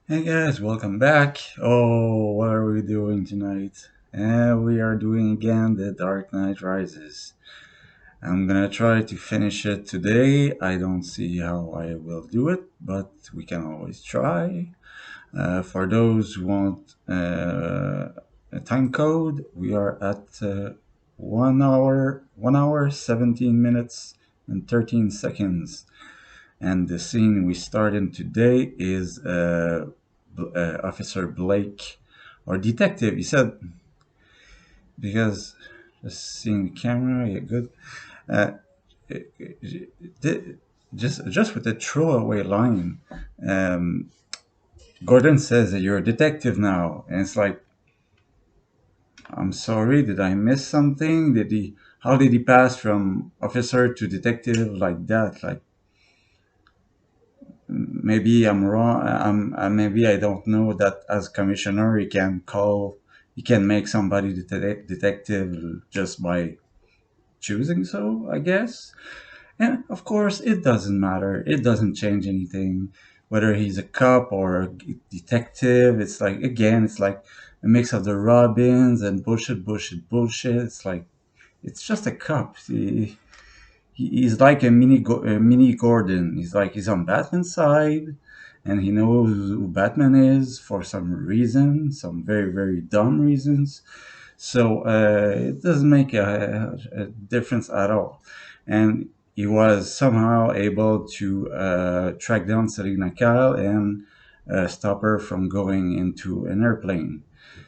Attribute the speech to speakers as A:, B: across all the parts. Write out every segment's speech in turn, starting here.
A: Hey guys, welcome back. Oh, what are we doing tonight? We are doing again The Dark Knight Rises. I'm gonna try to finish it today. I don't see how I will do it, but we can always try. For those who want a time code, we are at 1 hour, 17 minutes, and 13 seconds. And the scene we start in today is Officer Blake, or detective. He said because just seeing the camera, yeah, good. Uh, just with a throwaway line, um, Gordon says that you're a detective now, and it's like, I'm sorry, did I miss something? Did he? How did he pass from officer to detective like that? Like maybe I'm wrong. Maybe I don't know that as commissioner, he can make somebody detective just by choosing so, I guess. And of course, it doesn't matter. It doesn't change anything. Whether he's a cop or a detective, it's like, again, it's like a mix of the Robins and bullshit, bullshit, bullshit. It's like, it's just a cop. He's like a mini Gordon. He's on Batman's side, and he knows who Batman is for some reason, some very very dumb reasons. So it doesn't make a difference at all. And he was somehow able to track down Selina Kyle and stop her from going into an airplane.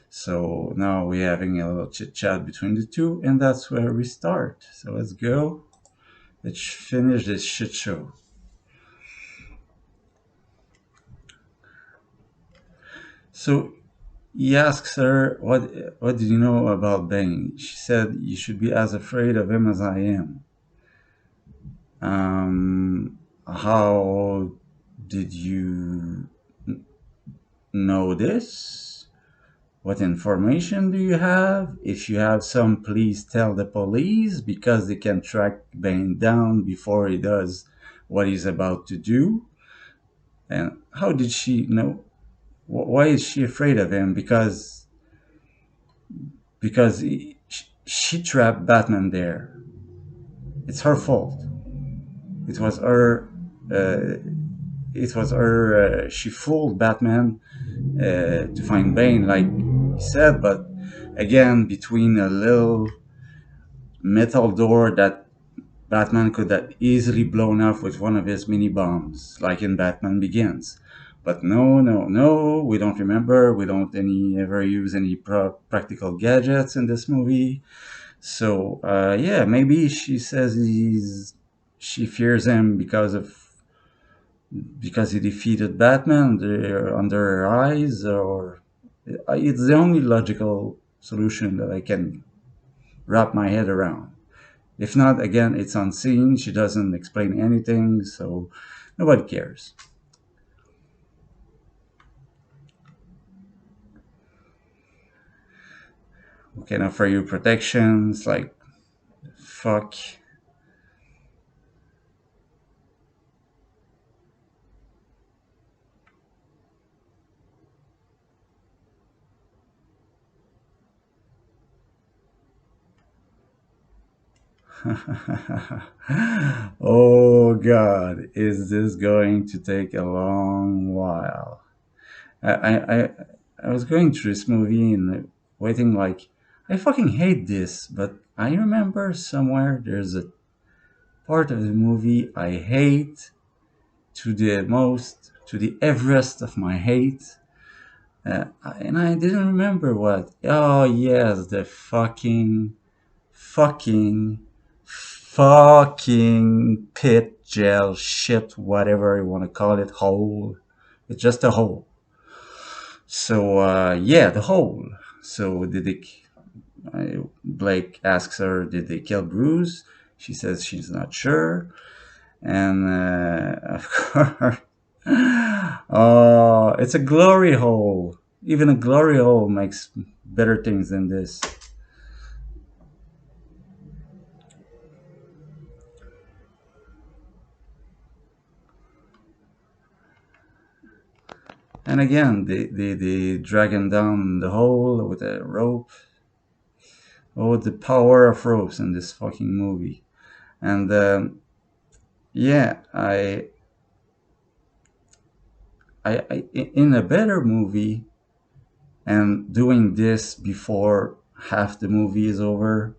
A: So now we're having a little chit chat between the two, and that's where we start. So let's go. Let's finish this shit show. So he asks her, what did you know about Bane? She said, you should be as afraid of him as I am. How did you know this? What information do you have? If you have some, please tell the police because they can track Bane down before he does what he's about to do. And how did she know? Why is she afraid of him? Because she trapped Batman there. It's her fault. It was her. Uh, it was her. She fooled Batman to find Bane, like he said. But again, between a little metal door that Batman could have easily blown off with one of his mini bombs, like in Batman Begins. But no, no, no, we don't remember. We don't ever use any practical gadgets in this movie. So yeah, maybe she says she fears him because he defeated Batman under her eyes, or it's the only logical solution that I can wrap my head around. If not, again, it's unseen. She doesn't explain anything, so nobody cares. We can offer you protections, like fuck. Oh god, is this going to take a long while? I I I, I was going through this movie and waiting like I fucking hate this, but I remember somewhere there's a part of the movie I hate to the Everest of my hate. And I didn't remember what. Oh yes, the fucking, fucking pit gel shit, whatever you want to call it, hole. It's just a hole. So yeah, the hole. So Blake asks her, did they kill Bruce? She says she's not sure, and of course, oh, it's a glory hole. Even a glory hole makes better things than this. And again, they drag him down the hole with a rope. Oh, the power of ropes in this fucking movie. And yeah, in a better movie, and doing this before half the movie is over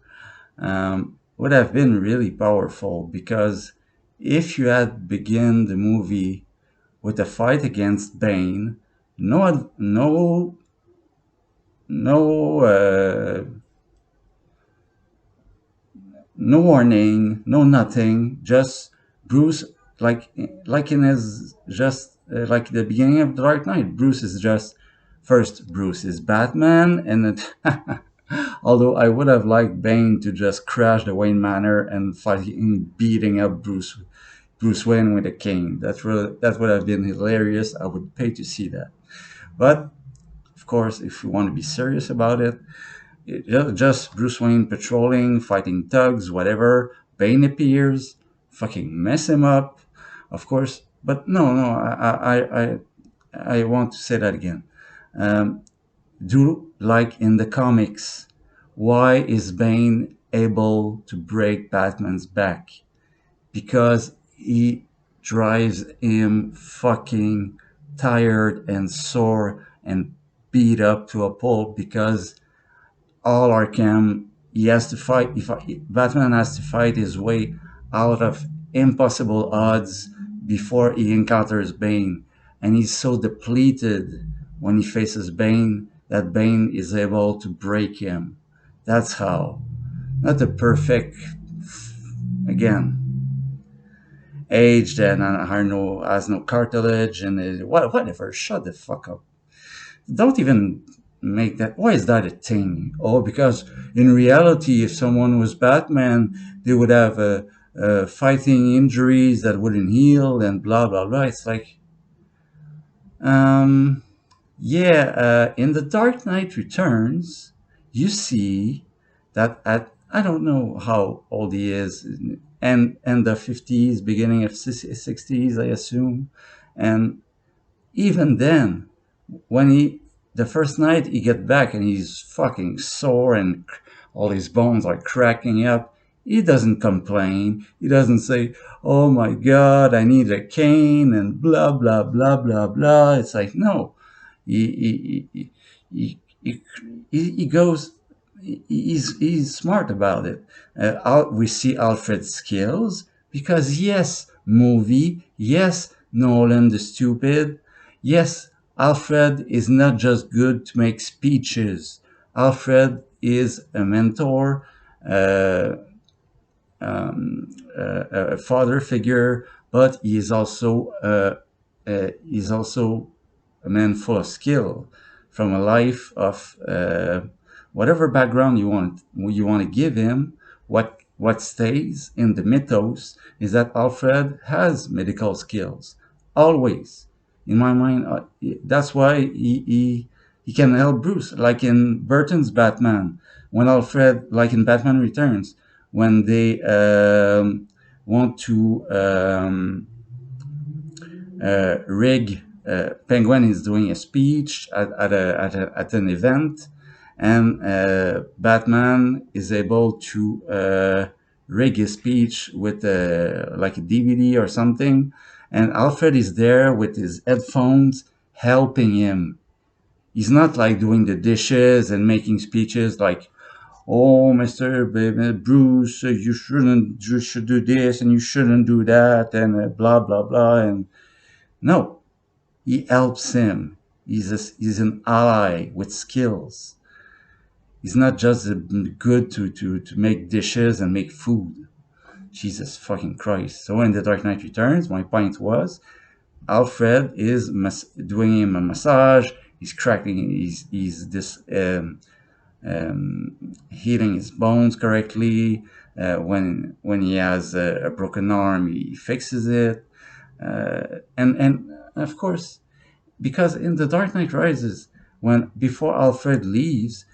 A: would have been really powerful, because if you had begin the movie with a fight against Bane, no no no warning, no nothing, just Bruce, like like in his just like the beginning of Dark Knight. Bruce is just first Bruce is Batman, and it although I would have liked Bane to just crash the Wayne Manor and fighting beating up Bruce Wayne with a cane. That would have been hilarious. I would pay to see that. But of course, if you want to be serious about it, just Bruce Wayne patrolling, fighting thugs, whatever. Bane appears, fucking mess him up, of course. But no, I want to say that again. Um, do like in the comics. Why is Bane able to break Batman's back? Because he drives him fucking tired and sore and beat up to a pulp, because all Arkham, he has to fight. If Batman has to fight his way out of impossible odds before he encounters Bane, and he's so depleted when he faces Bane that Bane is able to break him. That's how. Not a perfect, again, aged and has no cartilage and whatever. Shut the fuck up. Don't even make that. Why is that a thing? Oh, because in reality, if someone was Batman, they would have fighting injuries that wouldn't heal and blah blah blah. It's like, um, yeah. In the Dark Knight Returns, you see that at I don't know how old he is, and the 50s, beginning of 60s, I assume, and even then, when he the first night he get back and he's fucking sore and all his bones are cracking up, he doesn't complain. He doesn't say, oh my god, I need a cane and blah blah blah blah blah. It's like, no, he goes, he's smart about it. We see Alfred's skills because, yes, movie, yes, Nolan the stupid, yes, Alfred is not just good to make speeches. Alfred is a mentor, uh, a father figure, but he is also a man full of skill, from a life of whatever background you want to give him. What stays in the mythos is that Alfred has medical skills, always. In my mind, that's why he can help Bruce, like in Burton's Batman, when Alfred, like in Batman Returns, when they want to rig. Penguin is doing a speech at an event, and Batman is able to rig his speech with like a DVD or something, and Alfred is there with his headphones helping him. He's not like doing the dishes and making speeches like, "Oh, Mister Bruce, you should do this and you shouldn't do that," and blah blah blah. And no, he helps him. He's an ally with skills. He's not just good to make dishes and make food. Jesus fucking Christ. So in The Dark Knight Returns, my point was Alfred is doing him a massage. He's cracking. He's this healing his bones correctly. When he has a broken arm, he fixes it. And of course, because in The Dark Knight Rises, when before Alfred leaves,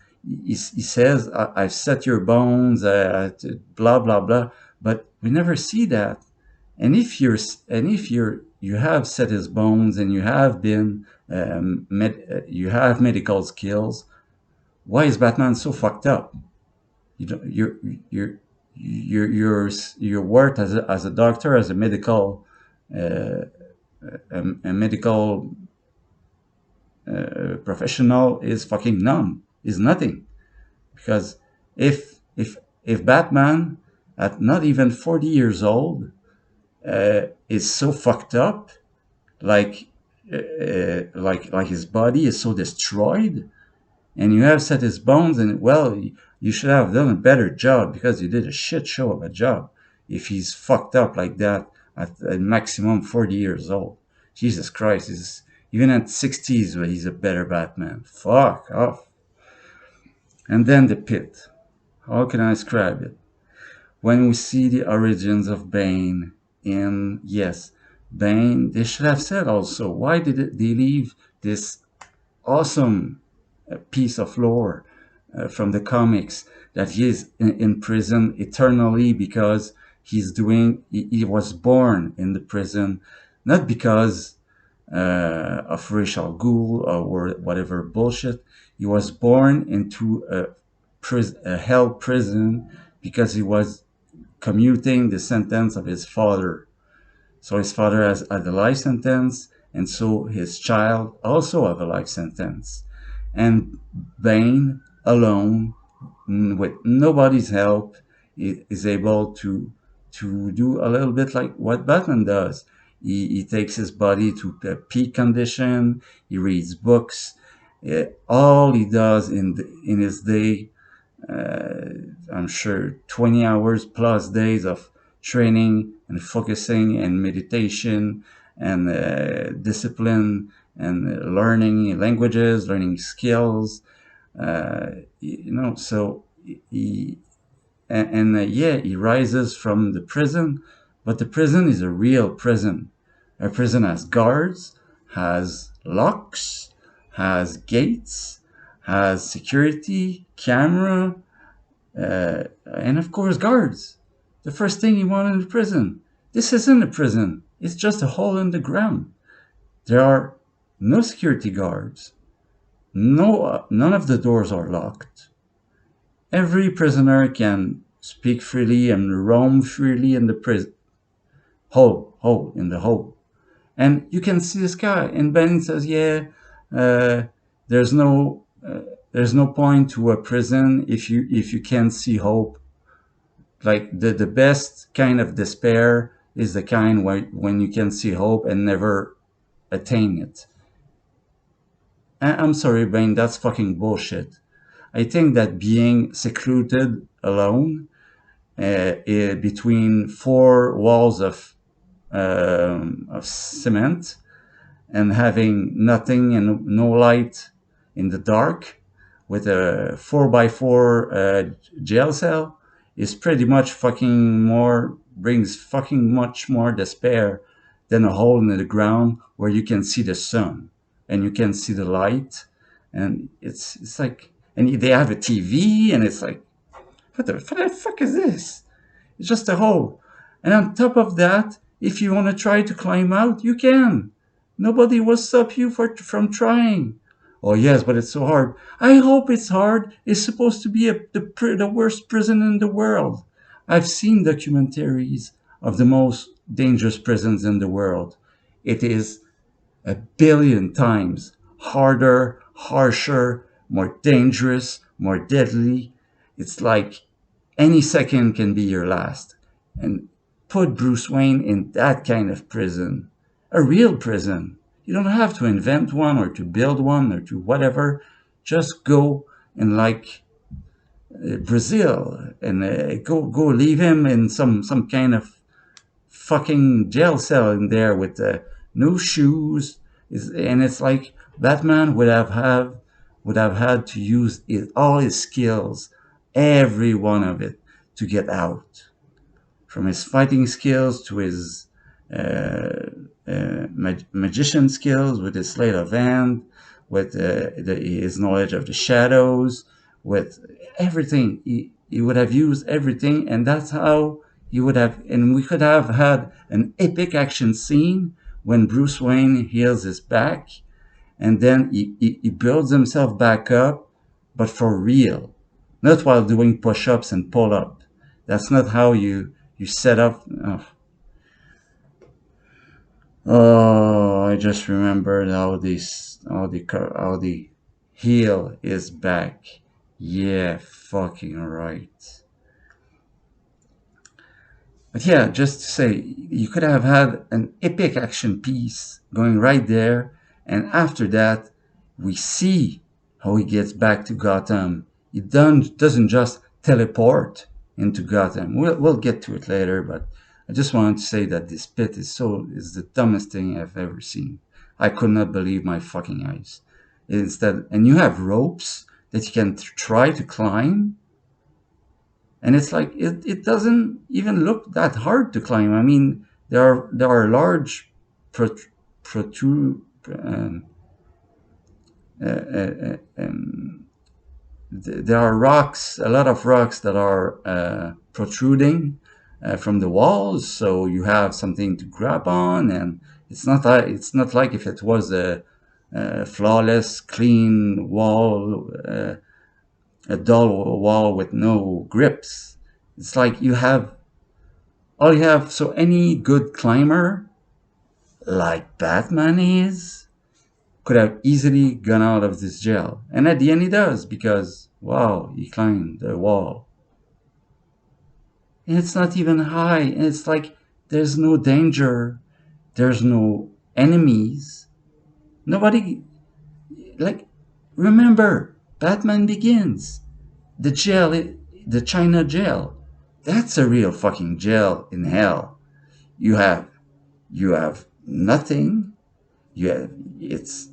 A: he says, "I've set your bones," blah blah blah. But we never see that. And if you have set his bones and you have been you have medical skills. Why is Batman so fucked up? You don't, you're your worth as a doctor, as a medical uh, a medical professional is fucking numb, is nothing. Because if Batman at not even 40 years old is so fucked up, like like his body is so destroyed, and you have set his bones, and well, you should have done a better job because you did a shit show of a job. If he's fucked up like that at a maximum 40 years old, Jesus Christ, he's even at 60s, but he's a better Batman. Fuck off. And then the pit. How can I describe it? When we see the origins of Bane in, yes, Bane, they should have said also, why did they leave this awesome piece of lore from the comics that he is in prison eternally because he was born in the prison, not because of racial ghoul or whatever bullshit. He was born into a hell prison because he was commuting the sentence of his father. So his father has had a life sentence, and so his child also have a life sentence. And Bane alone, with nobody's help, is able to do a little bit like what Batman does. He takes his body to a peak condition. He reads books. All he does in his day, uh, I'm sure 20 hours plus days of training and focusing and meditation and discipline and learning languages, learning skills. So he yeah, he rises from the prison, but the prison is a real prison. A prison has guards, has locks, has gates, has security, camera, and of course guards. The first thing you want in a prison. This isn't a prison. It's just a hole in the ground. There are no security guards. None of the doors are locked. Every prisoner can speak freely and roam freely in the prison hole in the hole, and you can see the sky. And Ben says, "Yeah, uh, there's no there's no point to a prison if you can't see hope. Like the best kind of despair is the kind where when you can see hope and never attain it." I'm sorry, Ben, that's fucking bullshit. I think that being secluded alone between four walls of cement and having nothing and no light in the dark with a 4x4 jail cell is pretty much fucking more, brings fucking much more despair than a hole in the ground where you can see the sun and you can see the light. And it's like, and they have a TV, and it's like, what the fuck is this? It's just a hole. And on top of that, if you want to try to climb out, you can. Nobody will stop you from trying. Oh, yes, but it's so hard. I hope it's hard. It's supposed to be the worst prison in the world. I've seen documentaries of the most dangerous prisons in the world. It is a billion times harder, harsher, more dangerous, more deadly. It's like any second can be your last. And put Bruce Wayne in that kind of prison, a real prison. You don't have to invent one or to build one or to whatever. Just go and like Brazil and go leave him in some kind of fucking jail cell in there with no shoes. And it's like Batman would have had to use all his skills, every one of it, to get out. From his fighting skills to his magician skills with his sleight of hand, with his knowledge of the shadows, with everything. He would have used everything, and that's how he would have. And we could have had an epic action scene when Bruce Wayne heals his back, and then he builds himself back up, but for real, not while doing push-ups and pull-up. That's not how you set up. Oh, I just remembered how the heel is back. Yeah, fucking right. But yeah, just to say, you could have had an epic action piece going right there, and after that, we see how he gets back to Gotham. He doesn't just teleport into Gotham. We'll get to it later, but I just wanted to say that this pit is the dumbest thing I've ever seen. I could not believe my fucking eyes. Instead, and you have ropes that you can try to climb, and it's like it doesn't even look that hard to climb. I mean, there are large prot- protrude uh, uh, um, there are rocks, a lot of rocks that are protruding from the walls, so you have something to grab on, and it's not like if it was a flawless, clean wall, a dull wall with no grips. It's like all you have. So any good climber, like Batman is, could have easily gone out of this jail. And at the end he does, because wow, he climbed the wall. And it's not even high. And it's like there's no danger. There's no enemies. Nobody, like, remember, Batman Begins. The jail, the China jail. That's a real fucking jail in hell. You have you have nothing. You have It's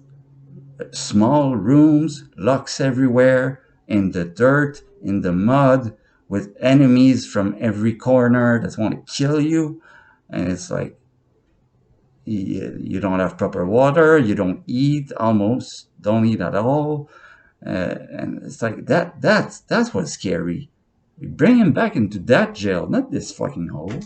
A: small rooms, locks everywhere, in the dirt, in the mud, with enemies from every corner that want to kill you. And it's like you don't have proper water, you don't eat, almost don't eat at all. And it's like that's what's scary. You bring him back into that jail, not this fucking hole.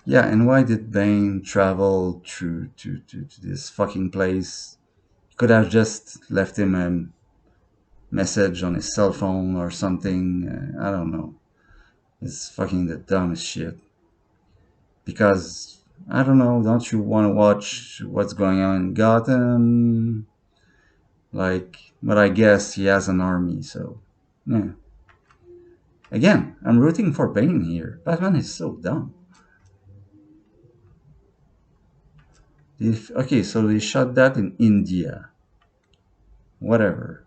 A: Yeah, and why did Bane travel through to this fucking place? Could have just left him a message on his cell phone or something. I don't know. It's fucking the dumbest shit. Because I don't know. Don't you want to watch what's going on in Gotham? Like, but I guess he has an army, so yeah. Again, I'm rooting for Bane here. Batman is so dumb. Okay, so they shot that in India. Whatever.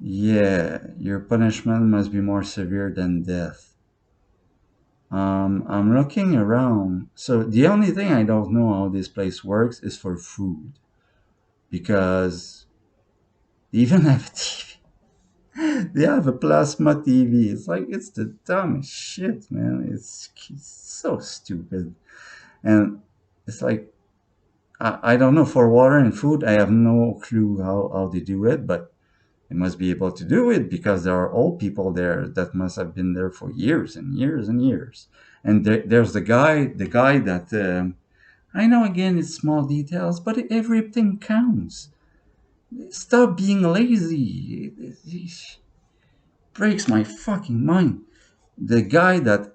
A: Yeah, your punishment must be more severe than death. I'm looking around. So the only thing I don't know how this place works is for food, because they even have TV. They have a plasma TV. It's like it's the dumbest shit, man. It's so stupid, and it's like I don't know, for water and food. I have no clue how they do it, but they must be able to do it because there are old people there that must have been there for years and years and years. And there's the guy that I know, again, it's small details, but everything counts. Stop being lazy. It breaks my fucking mind. The guy that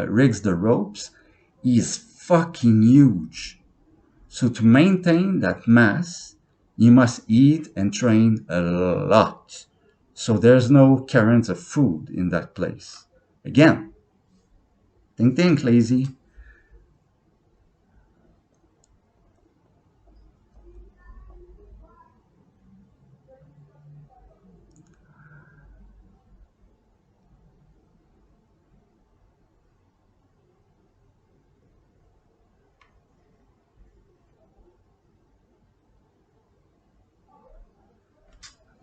A: rigs the ropes is fucking huge. So to maintain that mass, you must eat and train a lot. So there's no current of food in that place. Again, think, lazy.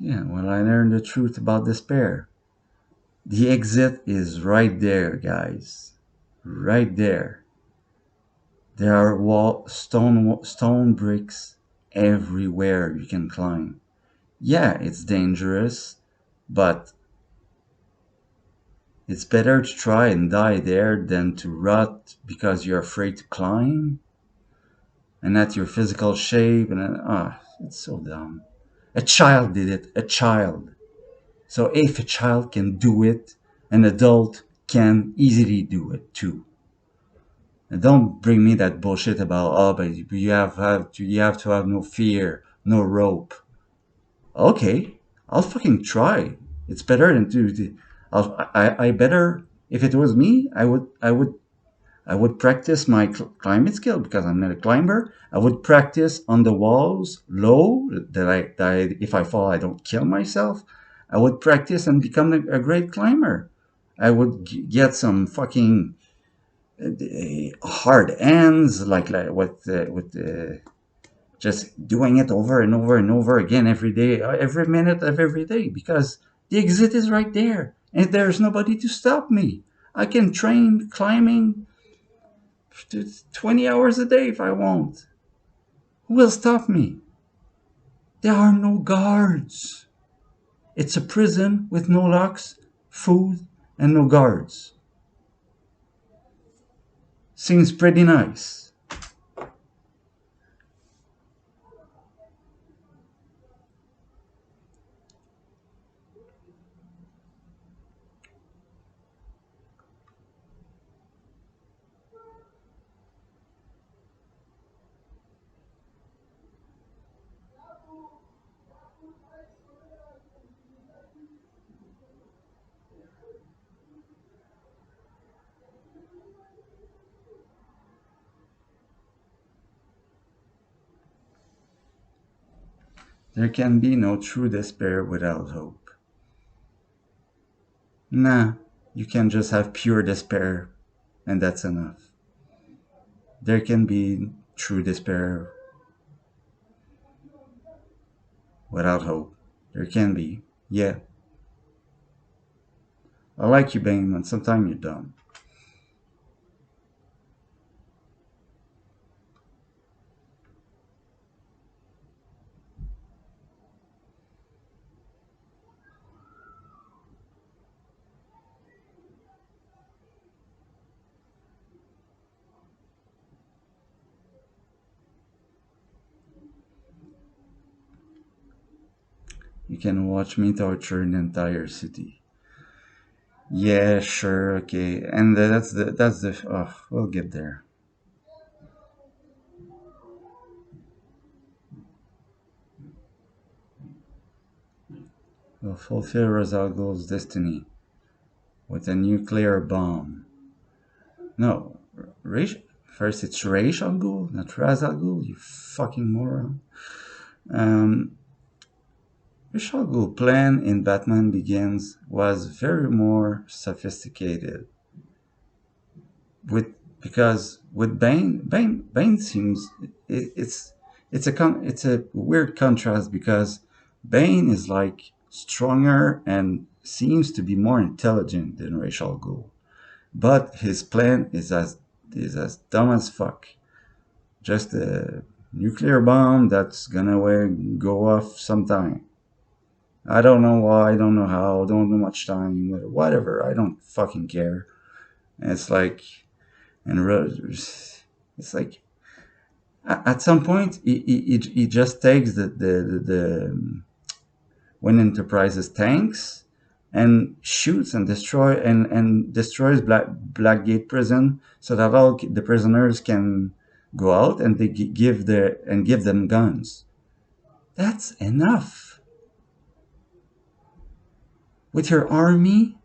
A: Yeah, well, I learned the truth about despair. The exit is right there, guys. Right there. There are stone bricks everywhere you can climb. Yeah, it's dangerous, but it's better to try and die there than to rot because you're afraid to climb and at your physical shape. And it's so dumb. A child did it. A child. So if a child can do it, an adult can easily do it too. And don't bring me that bullshit about but you have to have no fear, no rope. Okay, I'll fucking try. It's better than to. I better if it was me, I would practice my climbing skill because I'm not a climber. I would practice on the walls low that if I fall I don't kill myself. I would practice and become a great climber. I would get some fucking hard ends like with just doing it over and over and over again every day, every minute of every day, because the exit is right there and there's nobody to stop me. I can train climbing 20 hours a day if I want. Who will stop me? There are no guards. It's a prison with no locks, food, and no guards. Seems pretty nice. There can be no true despair without hope. Nah, you can just have pure despair, and that's enough. There can be true despair without hope. There can be. Yeah. I like you, Bane, but sometimes you're dumb. You can watch me torture an entire city. Yeah, sure, okay. And oh, we'll get there. We'll fulfill Ra's al Ghul's destiny with a nuclear bomb. No, Raish, first it's Raish al Ghul, not Ra's al Ghul, you fucking moron. Um, Ra's al Ghul plan in Batman Begins was very more sophisticated. With because with Bane seems it's it's a weird contrast because Bane is like stronger and seems to be more intelligent than Ra's al Ghul, but his plan is as dumb as fuck. Just a nuclear bomb that's gonna go off sometime. I don't know why, I don't know how, don't know much time, whatever. I don't fucking care. And it's like, and it's like at some point he just takes the when Enterprises tanks and shoots and destroys Blackgate prison so that all the prisoners can go out and they give them guns. That's enough. With your army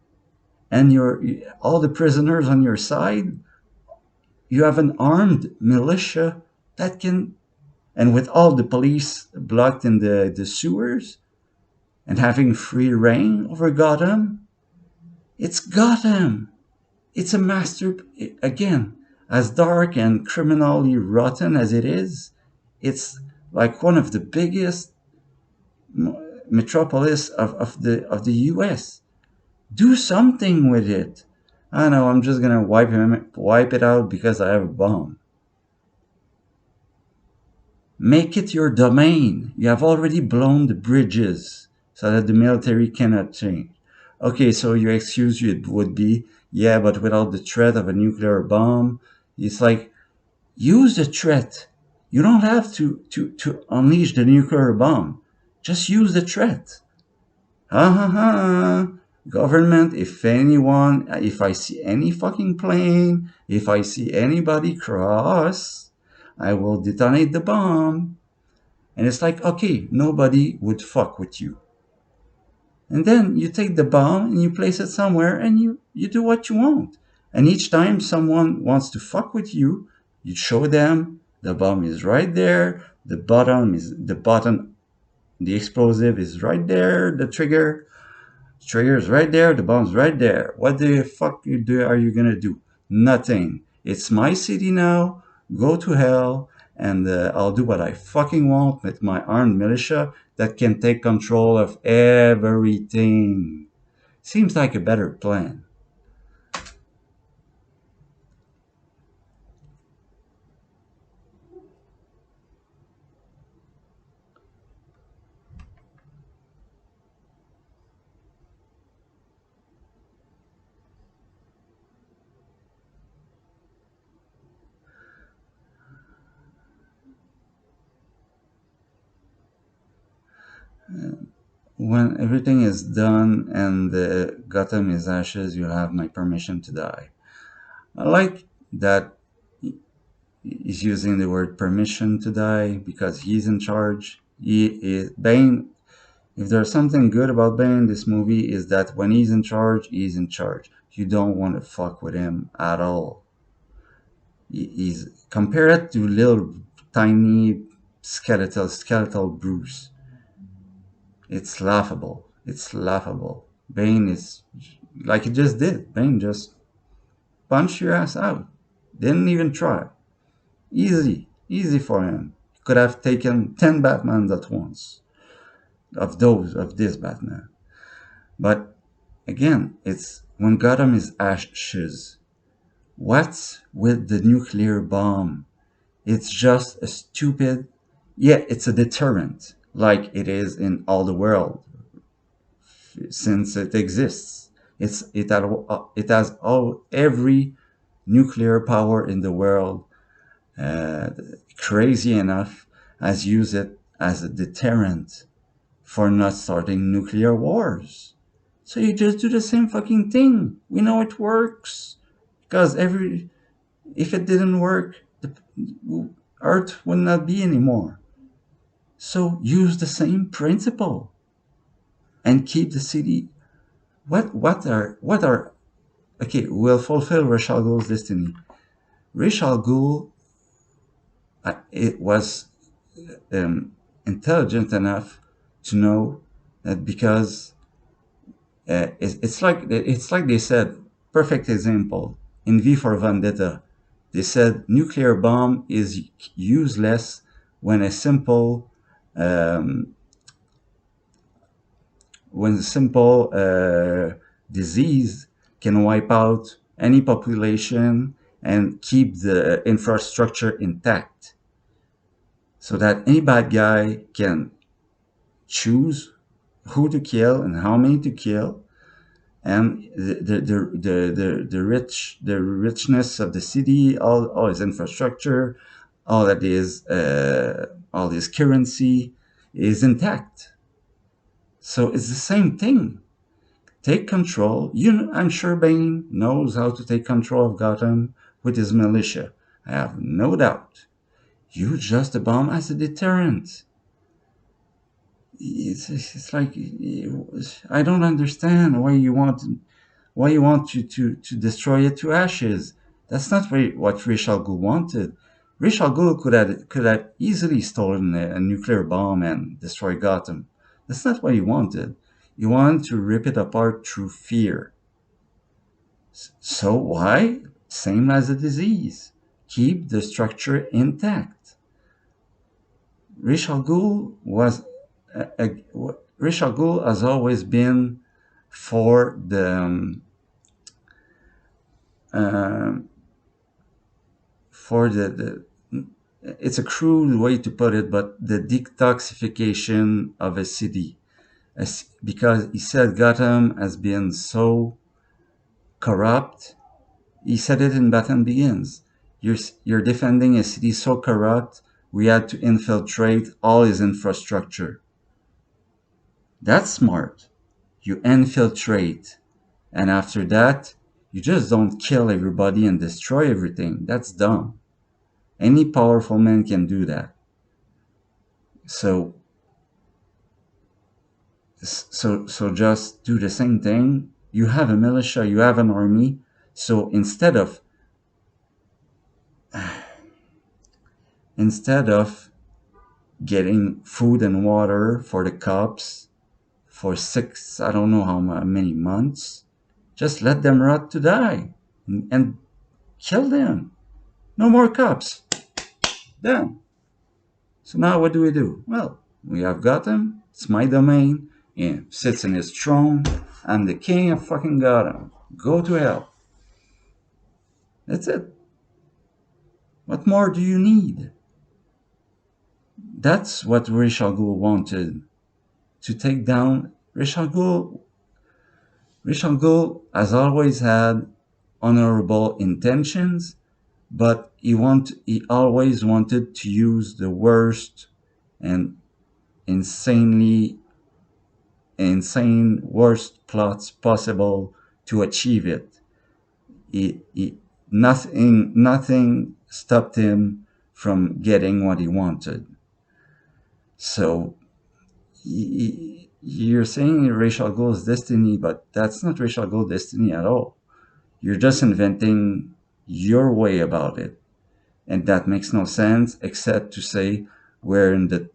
A: and your all the prisoners on your side, you have an armed militia that can, and with all the police blocked in the sewers and having free reign over Gotham, it's Gotham. It's a master, again, as dark and criminally rotten as it is, it's like one of the biggest metropolis of the US. Do something with it. I know I'm just gonna wipe it out because I have a bomb. Make it your domain. You have already blown the bridges so that the military cannot change. Okay, so your excuse would be, yeah, but without the threat of a nuclear bomb, it's like, use the threat. You don't have to unleash the nuclear bomb. Just use the threat. Ha ha ha. Government, if I see any fucking plane, if I see anybody cross, I will detonate the bomb. And it's like, okay, nobody would fuck with you. And then you take the bomb and you place it somewhere and you do what you want. And each time someone wants to fuck with you, you show them the bomb is right there, the explosive is right there, the trigger's right there, the bomb's right there. What the fuck are you gonna do? Nothing. It's my city now. Go to hell, and I'll do what I fucking want with my armed militia that can take control of everything. Seems like a better plan. When everything is done and Gotham is ashes, you'll have my permission to die. I like that he's using the word permission to die because he's in charge. Bane, if there's something good about Bane in this movie, is that when he's in charge, he's in charge. You don't want to fuck with him at all. He's compare it to little tiny skeletal Bruce. It's laughable. It's laughable. Bane is like he just did. Bane just punched your ass out. Didn't even try. Easy for him. He could have taken 10 Batmans at once. Of this Batman. But again, it's when Gotham is ashes. What's with the nuclear bomb? It's just a stupid, yeah, it's a deterrent, like it is in all the world since it exists. It has all every nuclear power in the world, uh, crazy enough, has used it as a deterrent for not starting nuclear wars. So you just do the same fucking thing. We know it works because every if it didn't work, the Earth would not be anymore. So use the same principle and keep the city. What are okay? We'll fulfill Ra's al Ghul's destiny. Ra's al Ghul, it was um, intelligent enough to know that because it's like they said. Perfect example in V for Vendetta. They said nuclear bomb is useless when a simple um, disease can wipe out any population and keep the infrastructure intact, so that any bad guy can choose who to kill and how many to kill, and the richness of the city, all its infrastructure, all this currency is intact. So it's the same thing. Take control. I'm sure Bane knows how to take control of Gotham with his militia. I have no doubt. Use just the bomb as a deterrent. It's like I don't understand why you want to destroy it to ashes. That's not what Ra's al Ghul wanted. Ra's al Ghul could have easily stolen a nuclear bomb and destroyed Gotham. That's not what he wanted. He wanted to rip it apart through fear. So why? Same as a disease. Keep the structure intact. Ra's al Ghul was Ra's al Ghul has always been for the for the it's a crude way to put it, but the detoxification of a city. Because he said Gotham has been so corrupt. He said it in Batman Begins. You're defending a city so corrupt, we had to infiltrate all his infrastructure. That's smart. You infiltrate, and after that, you just don't kill everybody and destroy everything. That's dumb. Any powerful man can do that. So so just do the same thing. You have a militia, you have an army. So instead of getting food and water for the cops for six, I don't know how many months, just let them rot to die and kill them. No more cops. Done. So now what do we do? Well, we have Gotham. It's my domain. He sits in his throne. I'm the king of fucking Gotham. Go to hell. That's it. What more do you need? That's what Ra's al Ghul wanted. To take down Ra's al Ghul. Ra's al Ghul has always had honorable intentions, but he always wanted to use the worst and insanely insane worst plots possible to achieve it. Nothing stopped him from getting what he wanted. So you're saying Ra's al Ghul's destiny, but that's not Ra's al Ghul's destiny at all. You're just inventing your way about it. And that makes no sense except to say we're in the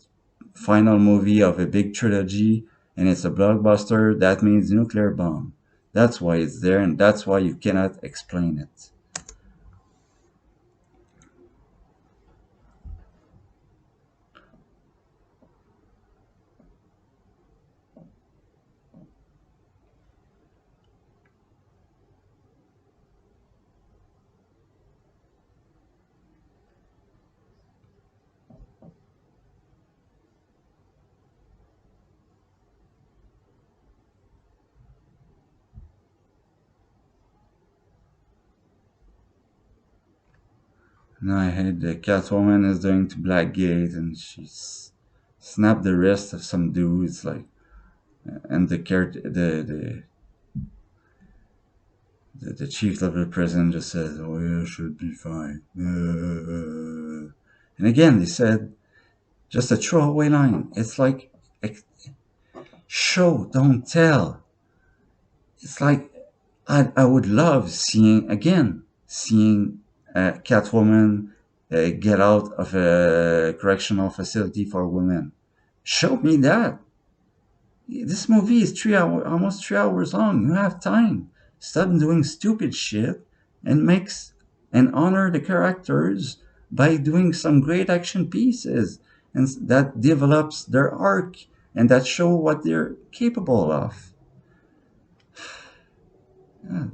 A: final movie of a big trilogy and it's a blockbuster. That means nuclear bomb. That's why it's there, and that's why you cannot explain it. No, I hate the Catwoman is doing to Blackgate and she's snapped the wrist of some dudes like, and the chief of the prison just says, "Oh yeah, should be fine." And again, they said just a throwaway line. It's like show, don't tell. It's like I would love seeing Catwoman get out of a correctional facility for women. Show me that. This movie is almost 3 hours long. You have time. Stop doing stupid shit and honor the characters by doing some great action pieces and that develops their arc and that show what they're capable of. God.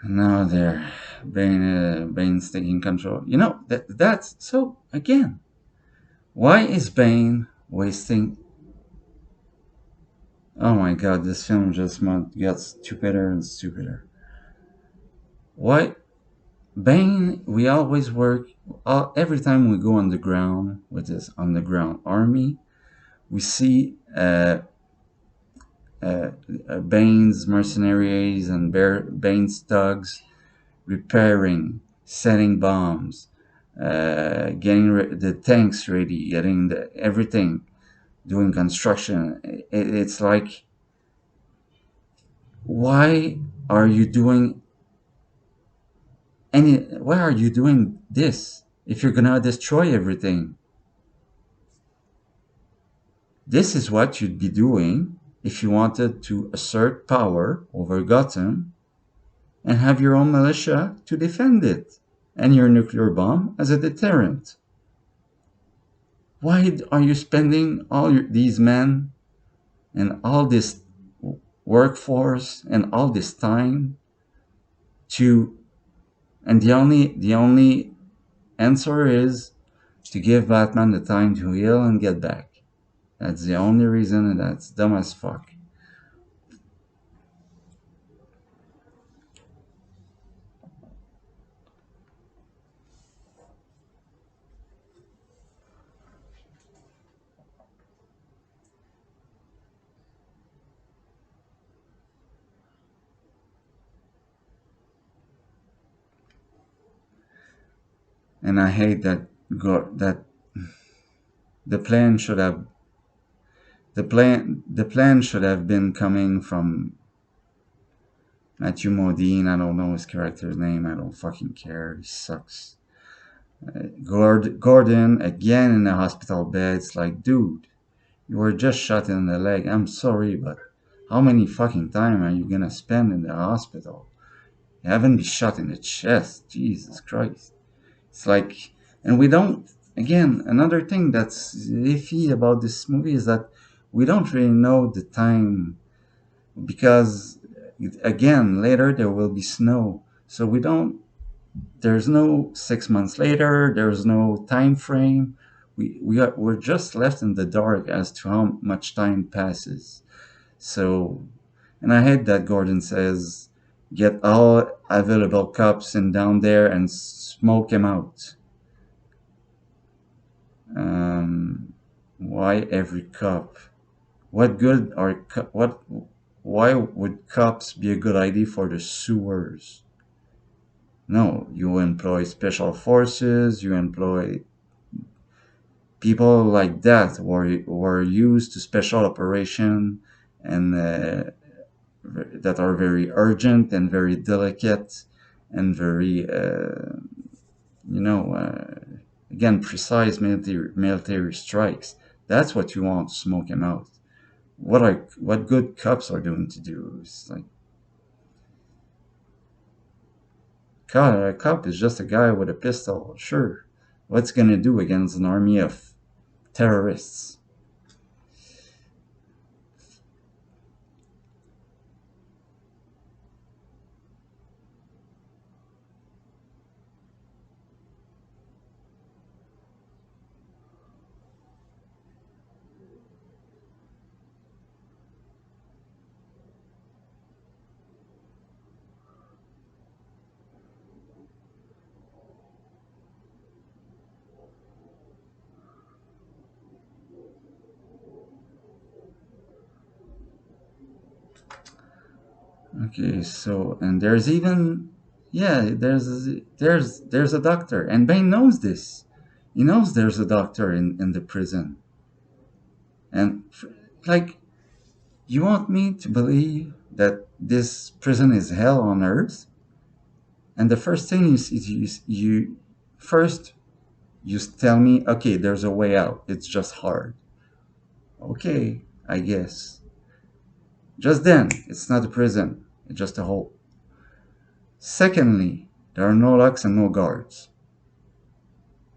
A: Now they're Bane's taking control. That's so again. Why is Bane wasting? Oh my God, this film just gets stupider and stupider. Why Bane? We always work. Every time we go underground with this underground army, we see Bane's mercenaries and Bane's thugs repairing, setting bombs, getting the tanks ready, getting everything, doing construction. It's like, why are you doing why are you doing this if you're gonna destroy everything? This is what you'd be doing if you wanted to assert power over Gotham and have your own militia to defend it, and your nuclear bomb as a deterrent. Why are you spending these men and all this workforce and all this time to, and the only answer is to give Batman the time to heal and get back. That's the only reason, and that's dumb as fuck. And I hate that the plan should have the plan should have been coming from Matthew Modine. I don't know his character's name. I don't fucking care. He sucks. Gordon again in the hospital bed. It's like, dude, you were just shot in the leg. I'm sorry, but how many fucking time are you gonna spend in the hospital? You haven't been shot in the chest. Jesus Christ. It's like, and we don't. Again, another thing that's iffy about this movie is that we don't really know the time because, again, later there will be snow, so we don't. There's no 6 months later. There's no time frame. We're just left in the dark as to how much time passes. So, and I hate that Gordon says, "Get all available cops and down there and smoke him out." Why every cop? What good are what? Why would cops be a good idea for the sewers? No, you employ special forces. You employ people like that who are used to special operation and that are very urgent and very delicate and very again, precise military strikes. That's what you want to smoke him out. What good cops are going to do? It's like, God, a cop is just a guy with a pistol. Sure, what's gonna do against an army of terrorists? Okay, so and there's even yeah, there's a doctor, and Bane knows this. He knows there's a doctor in the prison, and like, you want me to believe that this prison is hell on earth? And the first thing you first you tell me, okay, there's a way out. It's just hard. Okay, I guess. Just then, it's not a prison. It's just a hole. Secondly, there are no locks and no guards.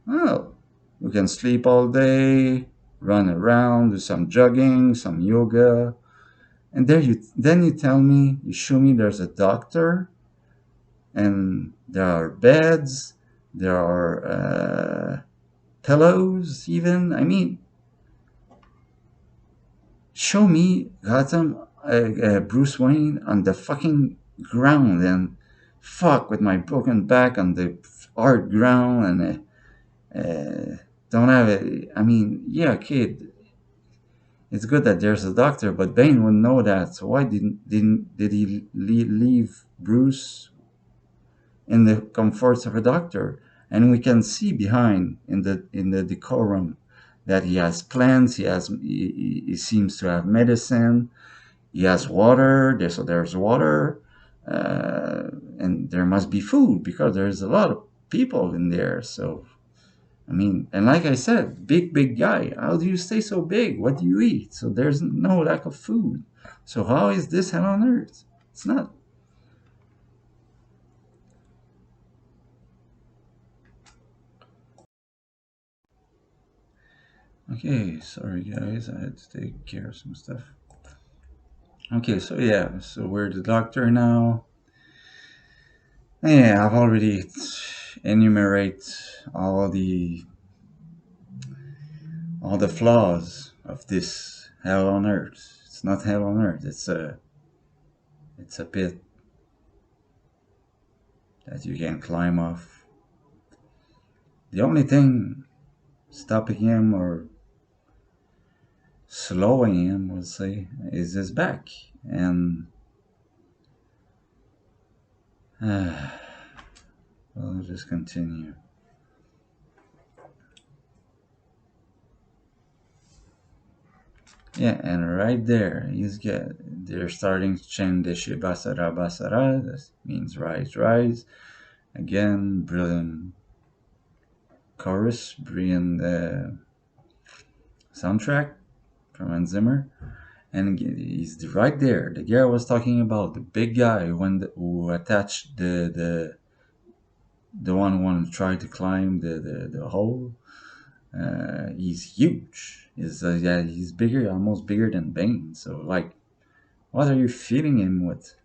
A: Oh, we can sleep all day, run around, do some jogging, some yoga, and then you tell me, you show me there's a doctor, and there are beds, there are pillows, even. I mean, show me Gotham, Bruce Wayne on the fucking ground and fuck with my broken back on the hard ground and don't have it. I mean, yeah, kid, it's good that there's a doctor, but Bane would know that. So why did he leave Bruce in the comforts of a doctor? And we can see behind in the decorum that he has plants. He seems to have medicine. He has water. So there's water. uh, and there must be food because there's a lot of people in there. So I mean, and like I said, big guy. How do you stay so big? What do you eat? So there's no lack of food. So how is this hell on earth? It's not. Okay, sorry guys, I had to take care of some stuff. Okay, so yeah, so we're the doctor now. Yeah, I've already enumerate all the flaws of this hell on earth. It's not hell on earth. It's a pit that you can climb off. The only thing stopping him or slowing him, we'll say, is his back. And we'll just continue. Yeah, and right there, they're starting to chant Deshe Basara Basara. That means rise, rise. Again, brilliant chorus, brilliant soundtrack from Hans Zimmer. And he's right there. The guy I was talking about, the big guy who attached the one who wanted to try to climb the hole. He's huge. Yeah, he's bigger, almost bigger than Bane. So like, what are you feeding him with?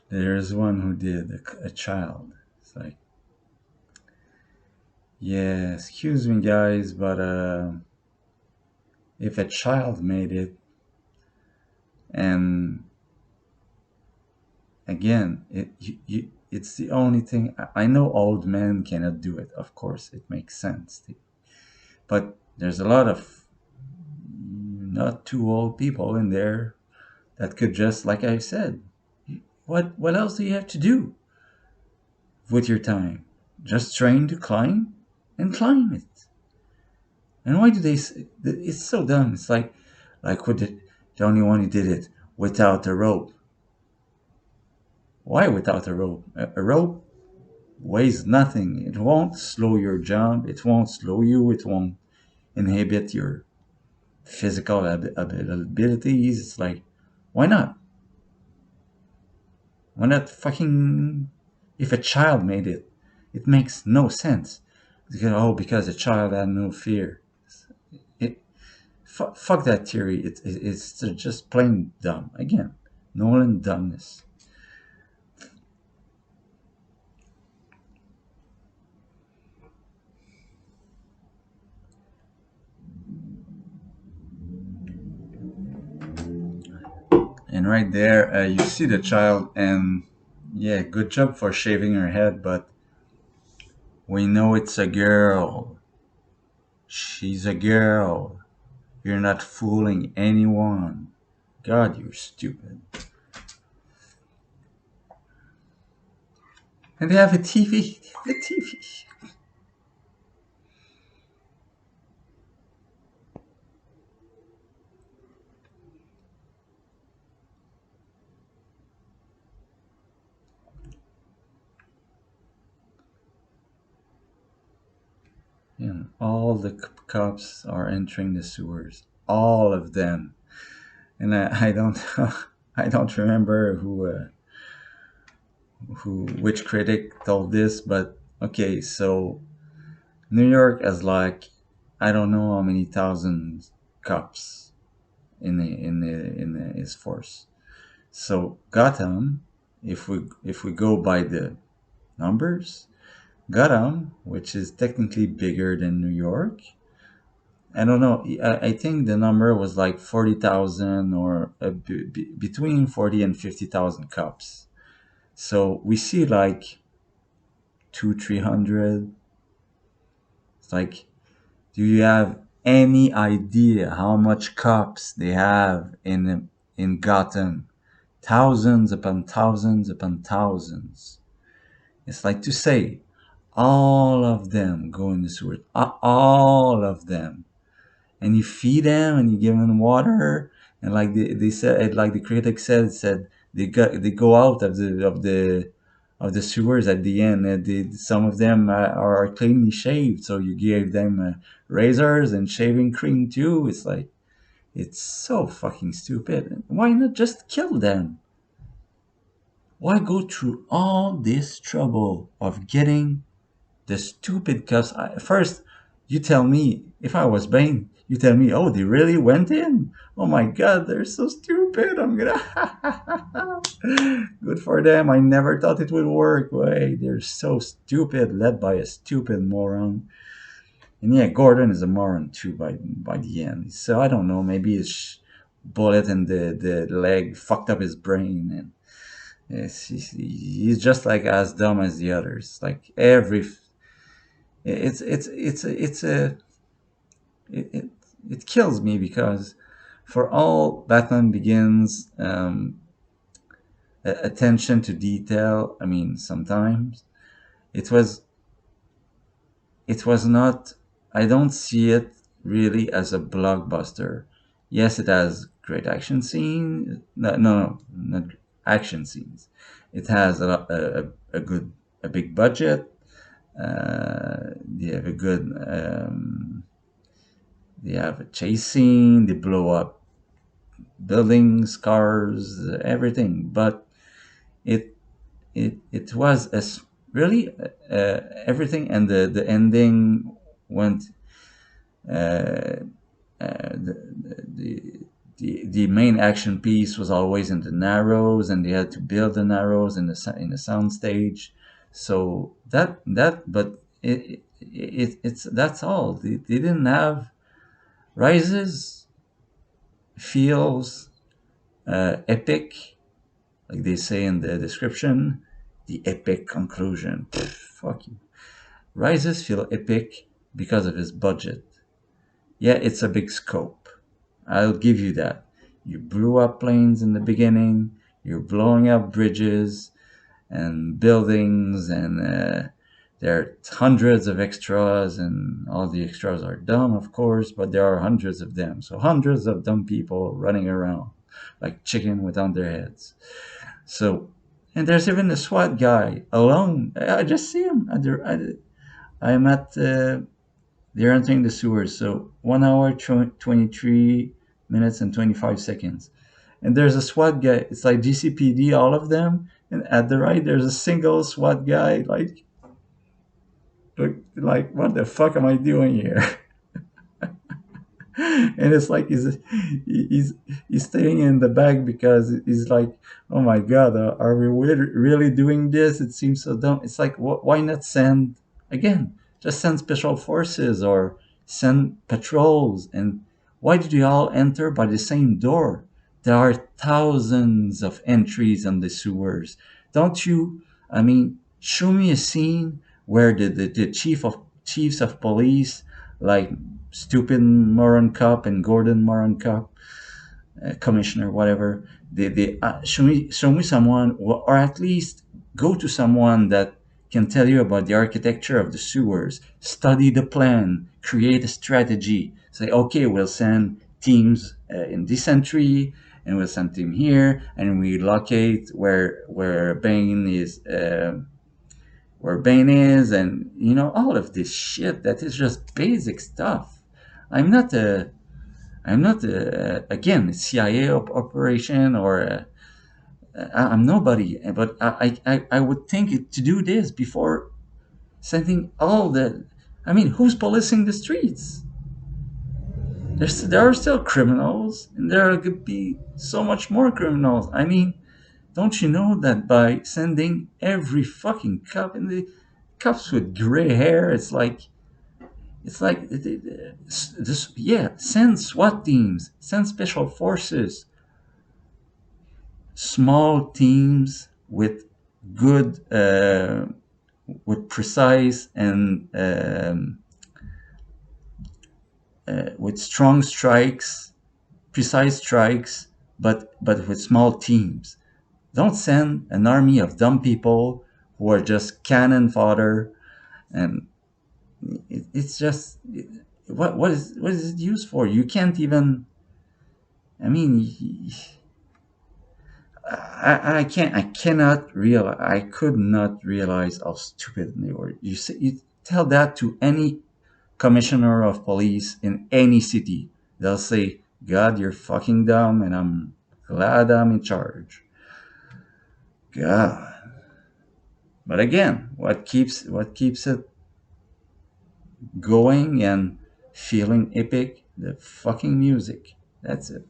A: There's one who did a child. It's like, yeah, excuse me, guys, but if a child made it, and again, it's the only thing I know. Old men cannot do it. Of course, it makes sense, but there's a lot of not too old people in there that could just, like I said, what else do you have to do with your time? Just train to climb and climb it. And why do they? It's so dumb. It's like with the only one who did it without a rope. Why without a rope? A rope weighs nothing. It won't slow your jump. It won't slow you. It won't inhibit your physical abilities. It's like, why not? Why not fucking? If a child made it, it makes no sense. Because a child had no fear. It, fuck that theory. It's just plain dumb. Again, Nolan dumbness. And right there, you see the child, and yeah, good job for shaving her head, but we know it's a girl. She's a girl. You're not fooling anyone. God, you're stupid. And they have a TV. The TV. And all the cops are entering the sewers. All of them. And I don't, I don't remember which critic told this, but okay, so New York has like I don't know how many thousand cops in his force. So Gotham, if we go by the numbers, Gotham, which is technically bigger than New York. I don't know. I think the number was like 40,000 or between 40 and 50,000 cups. So we see like two, 300. It's like, do you have any idea how much cups they have in Gotham? Thousands upon thousands upon thousands. It's like to say, all of them go in the sewer. All of them. And you feed them and you give them water. And like they said, like the critic said they go out of the sewers at the end. Some of them are cleanly shaved, so you gave them razors and shaving cream too. It's like it's so fucking stupid. Why not just kill them? Why go through all this trouble of getting the stupid cuffs? First, you tell me, if I was Bane, you tell me, oh, they really went in. Oh my god, they're so stupid. I'm gonna. Good for them. I never thought it would work. Wait, they're so stupid, led by a stupid moron. And yeah, Gordon is a moron too by the end. So I don't know. Maybe his bullet in the leg fucked up his brain, and he's just like as dumb as the others. Like every it's a it, it, it kills me because for all Batman Begins attention to detail, I mean sometimes it was it was not. I don't see it really as a blockbuster. Yes, it has great action scenes. No, not action scenes. It has a good a big budget. They have a good they have a chase scene. They blow up buildings, cars, everything. But it it was as really everything, and the ending went. Uh, the main action piece was always in the Narrows, and they had to build the Narrows in the sound stage. So but it's that's all. They didn't have Rises feels epic, like they say in the description, the epic conclusion. Pff, fuck you. Rises feel epic because of his budget. Yeah, it's a big scope. I'll give you that. You blew up planes in the beginning, you're blowing up bridges and buildings, and there are hundreds of extras, and all the extras are dumb, of course, but there are hundreds of them. So, hundreds of dumb people running around like chicken without their heads. So, and there's even the SWAT guy alone. I just see him. I'm at they're entering the sewers. So 1 hour, 23 minutes and 25 seconds. And there's a SWAT guy. It's like GCPD, all of them. And at the right, there's a single SWAT guy. Like what the fuck am I doing here? And it's like he's he's staying in the back because he's like, oh my god, are we really doing this? It seems so dumb. It's like, why not send again? Just send special forces or send patrols. And why did you all enter by the same door? There are thousands of entries on the sewers. Don't you? I mean, show me a scene where the chiefs of police, like stupid moron cop and Gordon moron cop, commissioner, whatever. They show me someone, or at least go to someone that can tell you about the architecture of the sewers, study the plan, create a strategy. Say, okay, we'll send teams in this entry, and we'll send team here, and we locate where Bane is. Where Bane is, and all of this shit that is just basic stuff. I'm not a I'm not again a CIA operation, or I'm nobody, but I would think to do this before sending all the. I mean, who's policing the streets? There are still criminals, and there could be so much more criminals. I mean, don't you know that by sending every fucking cop in the cops with gray hair. It's like this. Yeah, send SWAT teams, send special forces, small teams good, with precise and with strong strikes, precise strikes, but with small teams. Don't send an army of dumb people who are just cannon fodder, and it's just what is it used for? You can't even. I mean, I could not realize how stupid they were. You tell that to any commissioner of police in any city, they'll say, "God, you're fucking dumb, and I'm glad I'm in charge." God. But again, what keeps it going and feeling epic? The fucking music. That's it.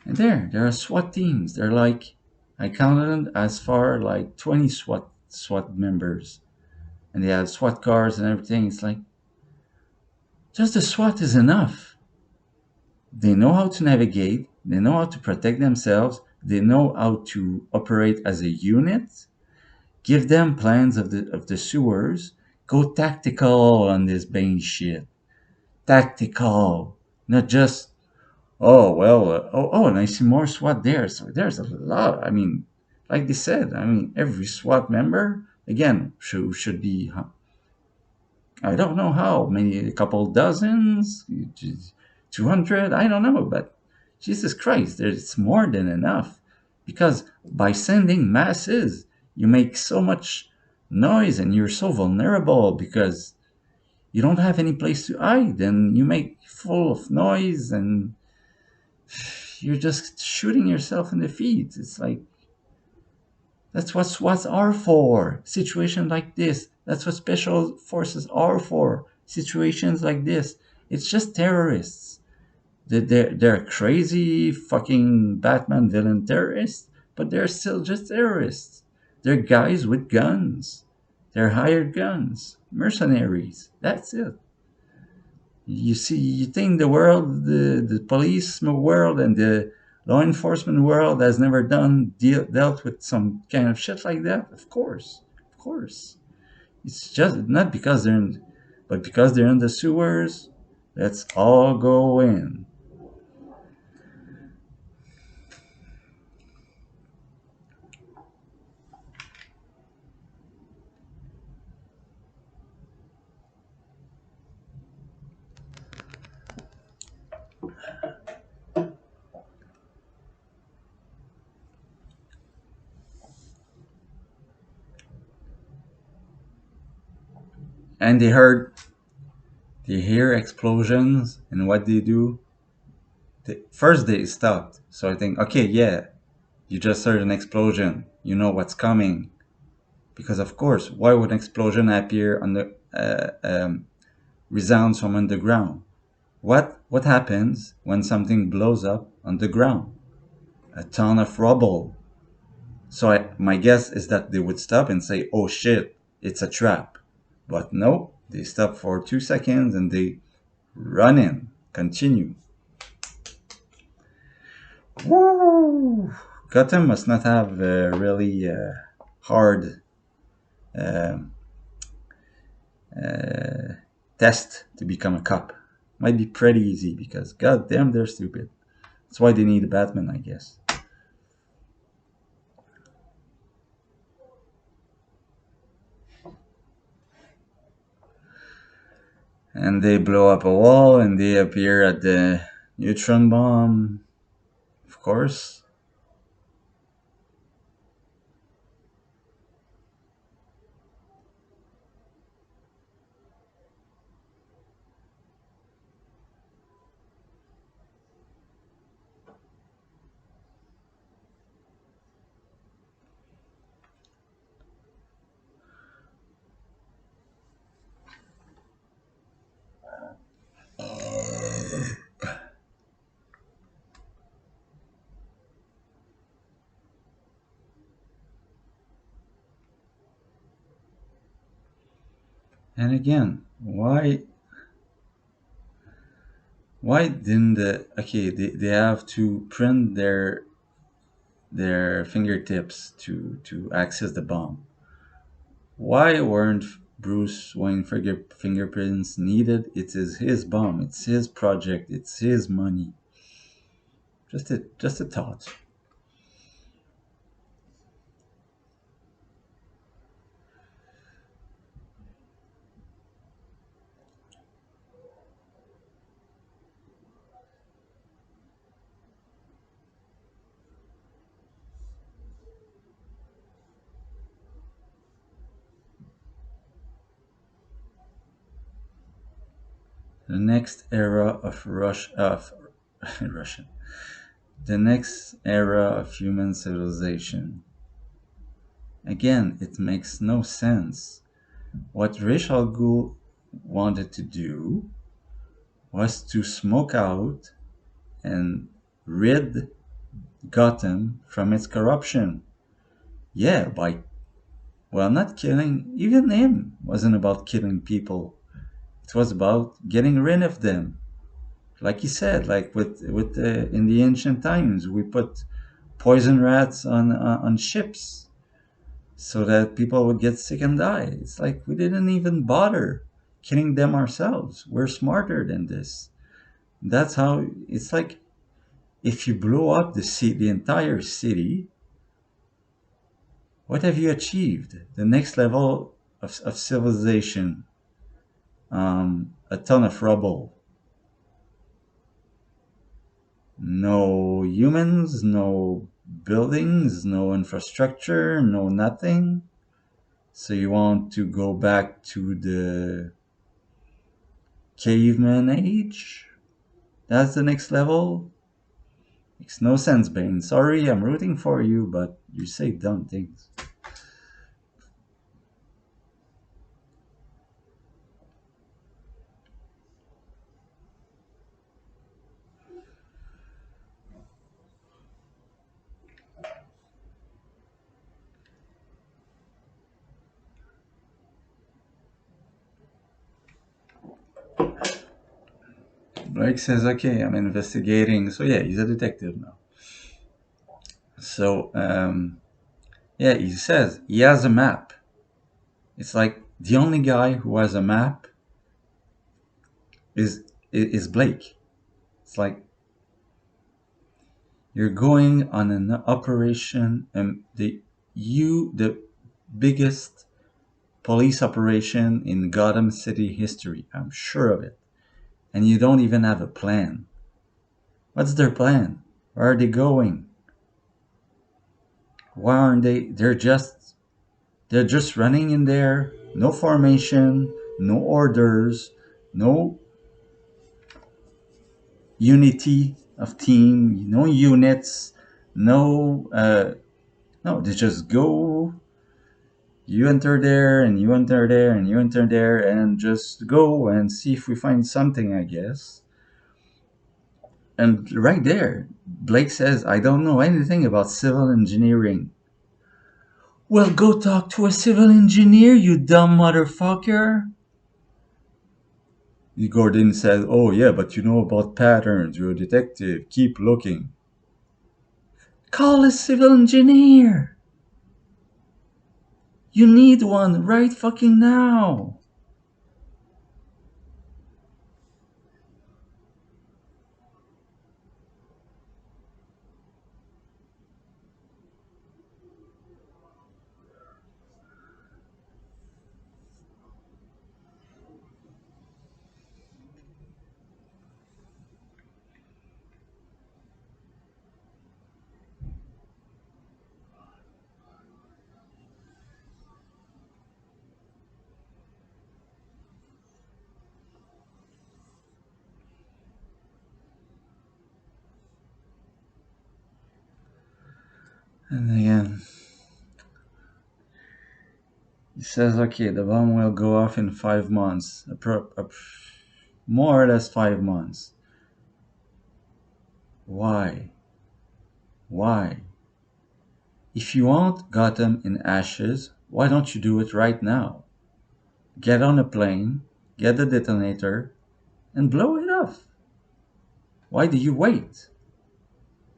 A: And there are SWAT teams. They're like, I counted as far like 20 SWAT members, and they have SWAT cars and everything. It's like just the SWAT is enough. They know how to navigate. They know how to protect themselves. They know how to operate as a unit. Give them plans of the sewers. Go tactical on this Bane shit. Tactical, not just, oh well, and I see more SWAT there. So there's a lot. I mean, like they said, I mean, every SWAT member again should be. I don't know how many, a couple dozens, 200. I don't know, but Jesus Christ, there's more than enough, because by sending masses, you make so much noise and you're so vulnerable because you don't have any place to hide, and you make full of noise and you're just shooting yourself in the feet. It's like that's what SWATs are for. Situations like this. That's what special forces are for. Situations like this. It's just terrorists. They're crazy fucking Batman villain terrorists, but they're still just terrorists. They're guys with guns. They're hired guns. Mercenaries. That's it. You see, you think the police world and the law enforcement world has never dealt with some kind of shit like that? Of course. It's just not because but because they're in the sewers. Let's all go in. And they hear explosions, and what they do? First they stopped. So I think, okay, yeah, you just heard an explosion. You know what's coming. Because of course, why would an explosion appear on the resounds from underground? What happens when something blows up on the ground? A ton of rubble. So my guess is that they would stop and say, "Oh shit, it's a trap." But no, they stop for 2 seconds and they run in. Continue. Woo! Gotham must not have a really hard uh, uh, test to become a cop. Might be pretty easy because goddamn they're stupid. That's why they need a Batman, I guess. And they blow up a wall and they appear at the neutron bomb, of course. And again, why didn't they have to print their fingertips to access the bomb? Why weren't Bruce Wayne fingerprints needed? It is his bomb. It's his project. It's his money. Just a thought. The next era of Russian. The next era of human civilization. Again, it makes no sense. What Ra's al Ghul wanted to do was to smoke out and rid Gotham from its corruption. Yeah, by well, not killing. Even him wasn't about killing people. It was about getting rid of them. Like you said, like with in the ancient times, we put poison rats on ships so that people would get sick and die. It's like we didn't even bother killing them ourselves. We're smarter than this. That's how it's like if you blow up the entire city, what have you achieved? The next level of civilization, a ton of rubble, no humans, no buildings, no infrastructure, no nothing. So you want to go back to the caveman age? That's the next level? Makes no sense, Bane. Sorry, I'm rooting for you, but you say dumb things. Blake says, okay, I'm investigating. So yeah, he's a detective now. So yeah, he says he has a map. It's like the only guy who has a map is Blake. It's like you're going on an operation, and the biggest police operation in Gotham City history. I'm sure of it. And you don't even have a plan. What's their plan? Where are they going? Why aren't they? They're just running in there. No formation, no orders, no unity of team, no units, no. They just go. You enter there, and you enter there, and you enter there, and just go and see if we find something. I guess. And right there, Blake says, "I don't know anything about civil engineering." Well, go talk to a civil engineer, you dumb motherfucker. Gordon says, "Oh, yeah, but you know about patterns. You're a detective. Keep looking." Call a civil engineer. You need one right fucking now. And again, he says, okay, the bomb will go off in 5 months. More or less 5 months. Why? Why? If you want Gotham in ashes, why don't you do it right now? get on a plane, get the detonator, and blow it off. Why do you wait?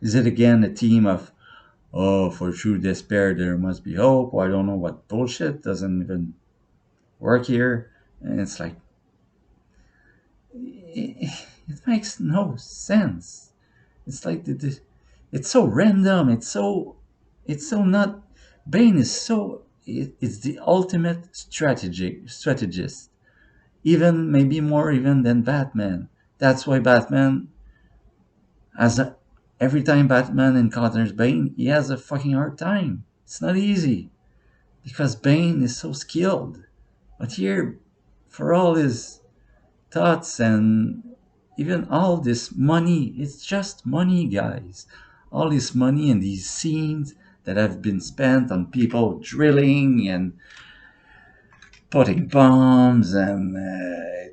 A: Is it again a theme of, oh, for true despair there must be hope? Or I don't know what bullshit doesn't even work here. And it's like, it makes no sense. It's like it's so random. It's so not. Bane is so. It's the ultimate strategist. Even maybe more even than Batman. That's why Batman, as a, every time Batman encounters Bane, he has a fucking hard time. It's not easy because Bane is so skilled. But here, for all his thoughts and even all this money, it's just money, guys. All this money and these scenes that have been spent on people drilling and putting bombs and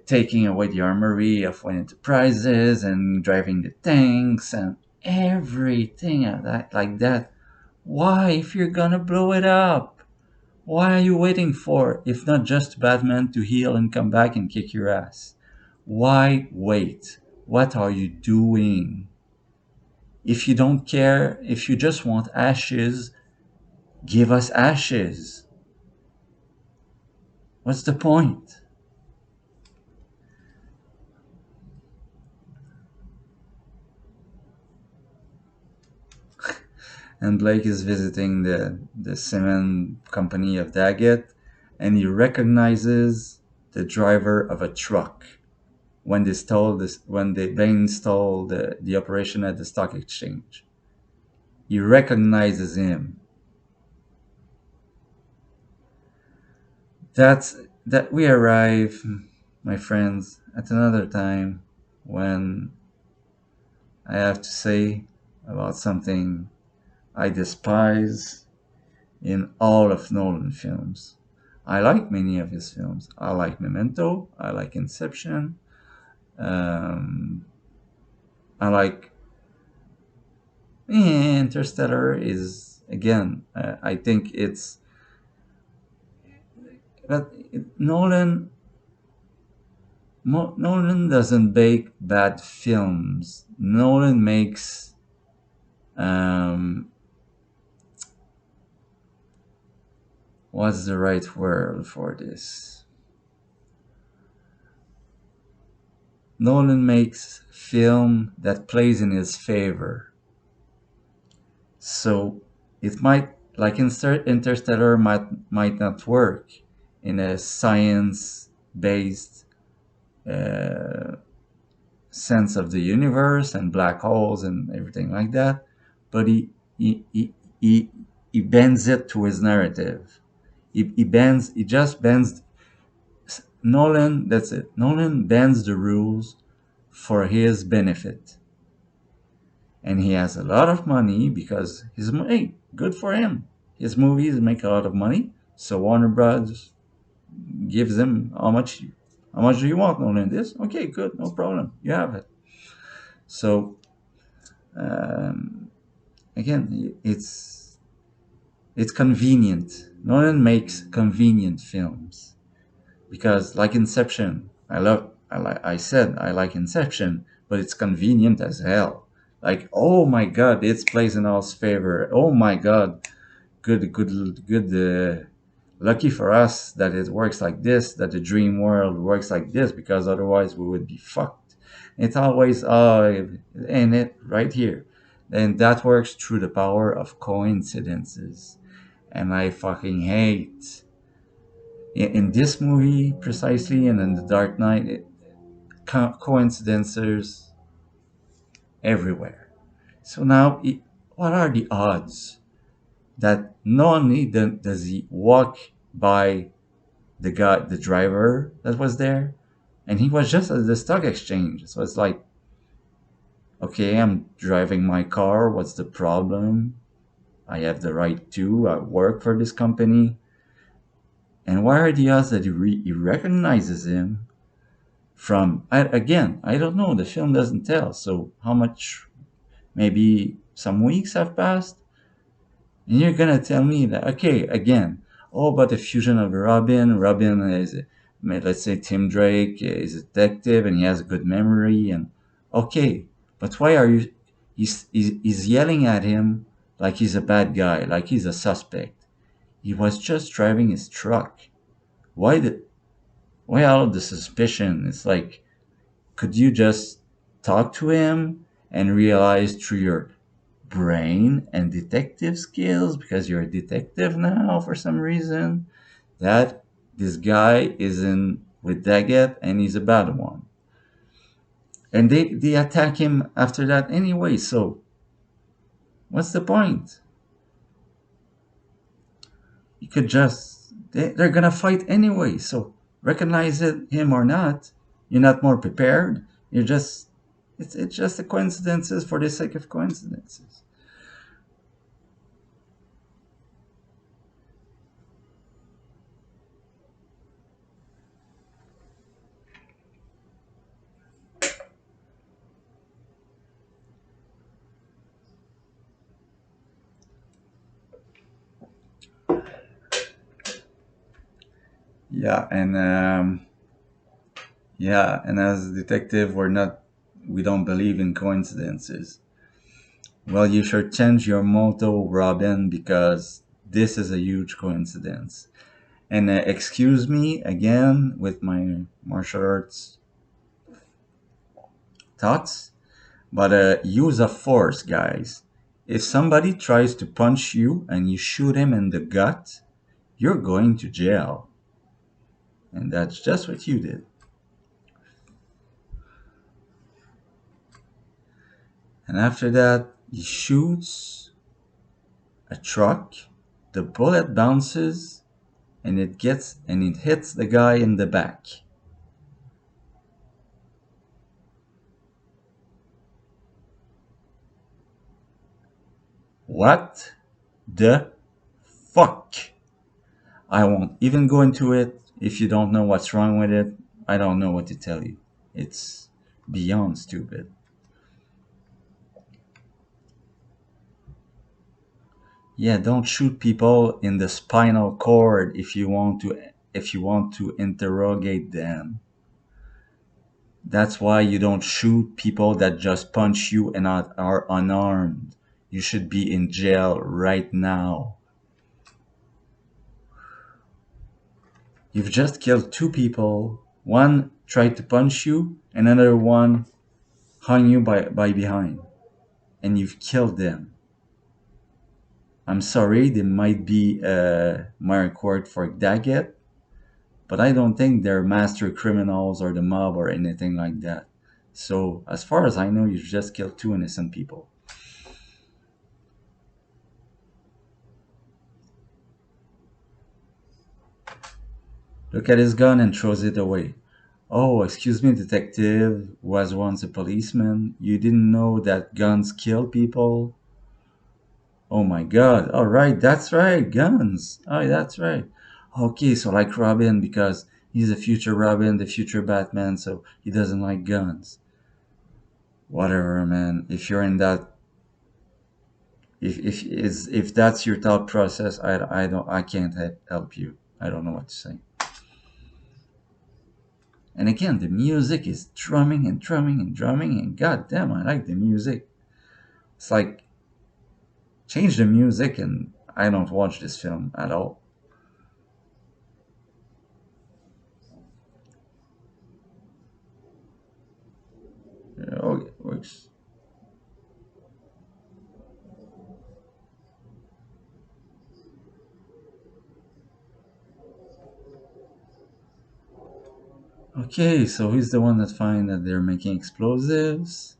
A: taking away the armory of Wayne Enterprises and driving the tanks and everything like that. Why, if you're gonna blow it up? Why are you waiting for, if not just Batman to heal and come back and kick your ass? Why wait? What are you doing? If you don't care, if you just want ashes, give us ashes. What's the point? And Blake is visiting the cement company of Daggett, and he recognizes the driver of a truck when they stole this when they Bane stole the operation at the stock exchange. He recognizes him. That's that we arrive, my friends, at another time when I have to say about something I despise in all of Nolan films. I like many of his films. I like Memento. I like Inception. Um, I like Interstellar. Is again. I think it's but Nolan doesn't make bad films. Nolan makes um, what's the right word for this? Nolan makes film that plays in his favor. So it might, like Interstellar, might not work in a science based uh, sense of the universe and black holes and everything like that, but he he he, he bends it to his narrative. He just bends. Nolan, that's it. Nolan bends the rules for his benefit, and he has a lot of money because his hey, good for him. His movies make a lot of money, so Warner Bros. Gives him how much. How much do you want, Nolan? This? Okay, good, no problem. You have it. So um, again, it's convenient. Nolan makes convenient films because, like Inception, I like Inception, but it's convenient as hell. Like, oh my god, it plays in all's favor. Oh my god, good. Lucky for us that it works like this, that the dream world works like this, because otherwise we would be fucked. It's always, and it right here. And that works through the power of coincidences. And I fucking hate in this movie precisely, and in The Dark Knight, coincidences everywhere. So now, what are the odds that not only does he walk by the driver that was there, and he was just at the stock exchange. So it's like, okay, I'm driving my car. What's the problem? I have the right to. I work for this company. And why are the odds that he recognizes him from? Again, I don't know. The film doesn't tell. So how much? Maybe some weeks have passed, and you're gonna tell me that, okay, again, oh, but the fusion of Robin is let's say Tim Drake is a detective and he has a good memory, and okay, but why are you? He's yelling at him like he's a bad guy, like he's a suspect. He was just driving his truck. Why the why all of the suspicion? It's like, could you just talk to him and realize through your brain and detective skills, because you're a detective now for some reason, that this guy isn't with Daggett and he's a bad one. And they attack him after that anyway, so what's the point? You could just, they're gonna fight anyway, so recognize it, him or not, you're not more prepared. You're just, it's just a coincidences for the sake of coincidences. Yeah, and yeah, and as a detective, we don't believe in coincidences. Well, you should change your motto, Robin, because this is a huge coincidence. And excuse me again with my martial arts thoughts, but use of force, guys. If somebody tries to punch you and you shoot him in the gut, you're going to jail. And that's just what you did. And after that, he shoots a truck, the bullet bounces, and it hits the guy in the back. What the fuck? I won't even go into it. If you don't know what's wrong with it, I don't know what to tell you. It's beyond stupid. Yeah, don't shoot people in the spinal cord if you want to interrogate them. That's why you don't shoot people that just punch you and are unarmed. You should be in jail right now. You've just killed two people. One tried to punch you, and another one hung you by behind. And you've killed them. I'm sorry, they might be minor court for Daggett, but I don't think they're master criminals or the mob or anything like that. So, as far as I know, you just killed two innocent people. Look at his gun and throws it away. Oh, excuse me, detective, was once a policeman. You didn't know that guns kill people? Oh my god. All right, that's right. Guns. Oh, that's right. Okay, so like Robin, because he's the future Robin, the future Batman, so he doesn't like guns. Whatever, man. If you're in that, if that's your thought process, I can't help you. I don't know what to say. And again, the music is drumming and drumming and drumming, and goddamn, I like the music. It's like change the music, and I don't watch this film at all. Oh, it works. Okay, so he's the one that find that they're making explosives,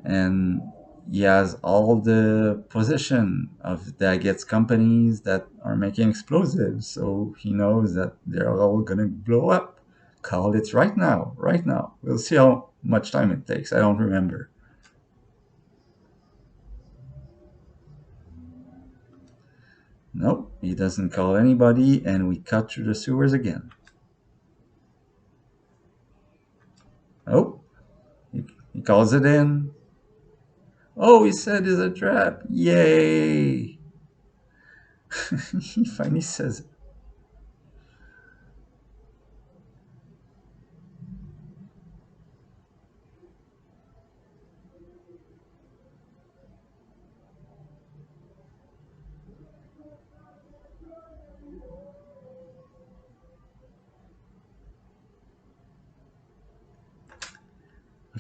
A: and he has all the possession of Daggett's companies that are making explosives. So he knows that they're all gonna blow up. Call it right now, right now. We'll see how much time it takes. I don't remember. Nope, he doesn't call anybody, and we cut through the sewers again. Oh, he calls it in. Oh, he said it's a trap. Yay! He finally says it.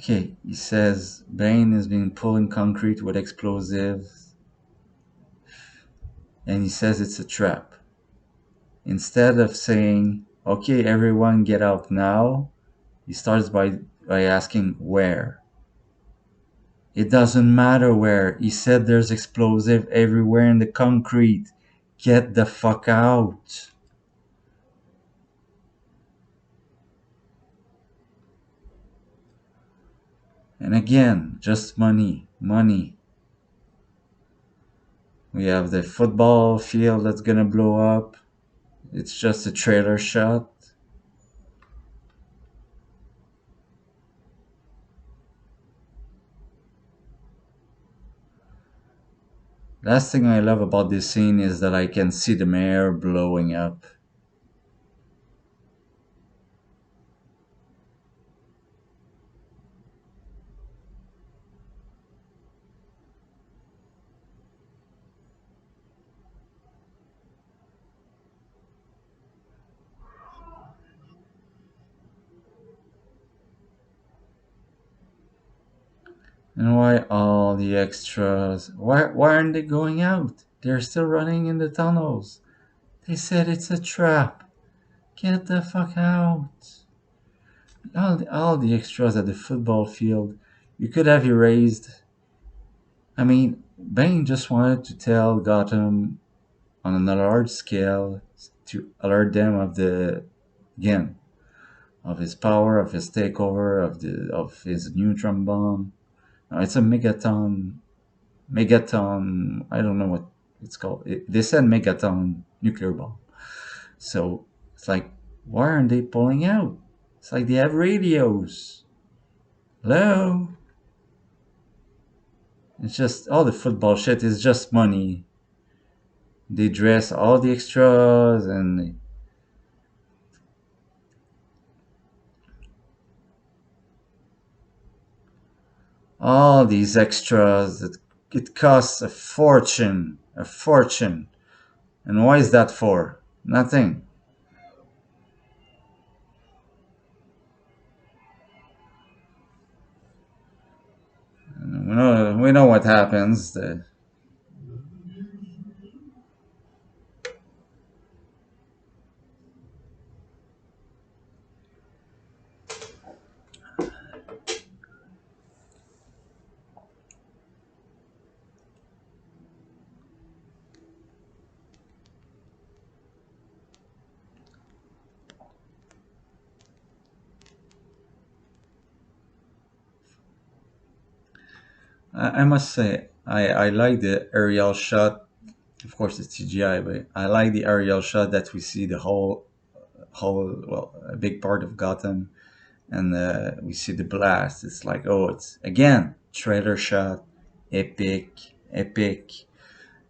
A: Okay, he says Bane is being pulling concrete with explosives, and he says it's a trap. Instead of saying, okay, everyone get out now, he starts by asking where. It doesn't matter where. He said there's explosive everywhere in the concrete. Get the fuck out. And again, just money, money. We have the football field that's gonna blow up. It's just a trailer shot. Last thing I love about this scene is that I can see the mayor blowing up. And why all the extras? Why aren't they going out? They're still running in the tunnels. They said it's a trap. Get the fuck out. All the extras at the football field. You could have erased. I mean, Bane just wanted to tell Gotham on a large scale to alert them of the again of his power, of his takeover, of his neutron bomb. It's a megaton. I don't know what it's called. They said megaton nuclear bomb. So it's like, why aren't they pulling out? It's like they have radios. Hello. It's just all the football shit is just money. They dress all the extras and all these extras. It costs a fortune. A fortune. And why is that for? Nothing. We know what happens. I must say, I like the aerial shot. Of course, it's CGI, but I like the aerial shot that we see the whole, a big part of Gotham, and we see the blast. It's like, oh, it's again trailer shot, epic, epic.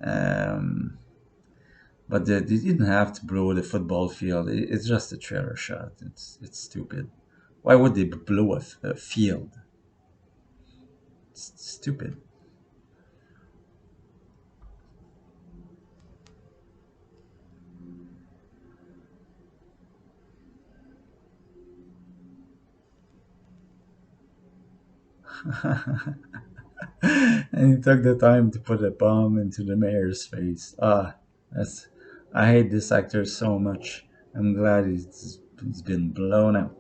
A: Um, but they didn't have to blow the football field. It's just a trailer shot. It's stupid. Why would they blow a field? It's stupid. And he took the time to put a bomb into the mayor's face. That's I hate this actor so much. I'm glad he's been blown up.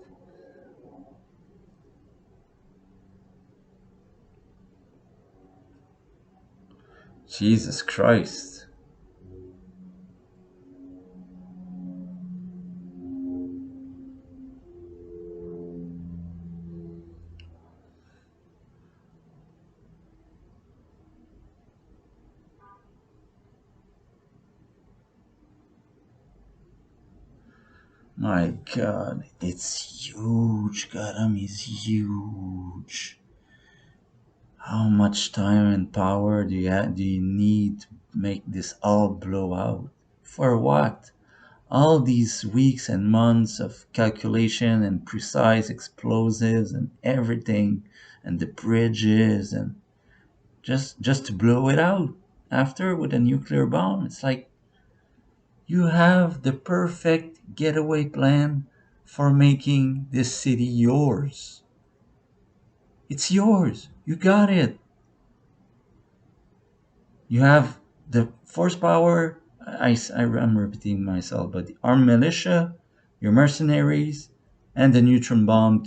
A: Jesus Christ. My God, it's huge. Gotham is huge. How much time and power do you need to make this all blow out? For what? All these weeks and months of calculation and precise explosives and everything and the bridges and just to blow it out after with a nuclear bomb. It's like you have the perfect getaway plan for making this city yours. It's yours. You got it. You have the force power. I'm repeating myself, but the armed militia, your mercenaries, and the neutron bomb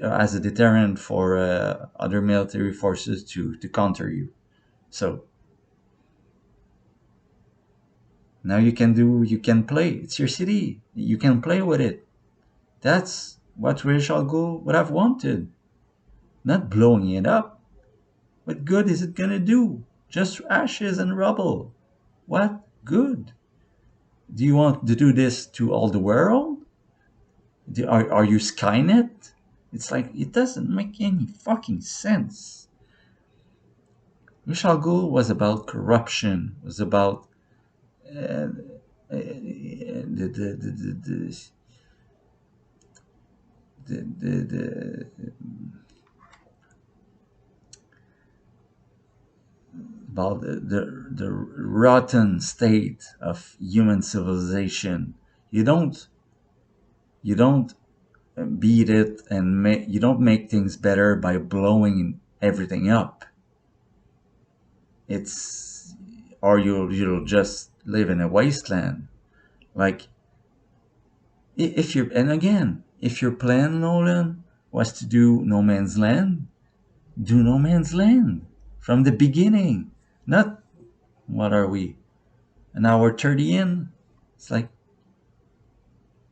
A: as a deterrent for other military forces to counter you. So now you can play. It's your city. You can play with it. That's what Rachel Gould would have wanted. Not blowing it up. What good is it gonna do? Just ashes and rubble. What good? Do you want to do this to all the world? Are you Skynet? It's like, it doesn't make any fucking sense. Michel Gould was about corruption, was about the, the about the rotten state of human civilization. You don't you don't beat it and you don't make things better by blowing everything up. It's or you'll just live in a wasteland. Like, if you're and again, if your plan, Nolan, was to do No Man's Land, do No Man's Land from the beginning. Not, what are we, an hour 30 in? It's like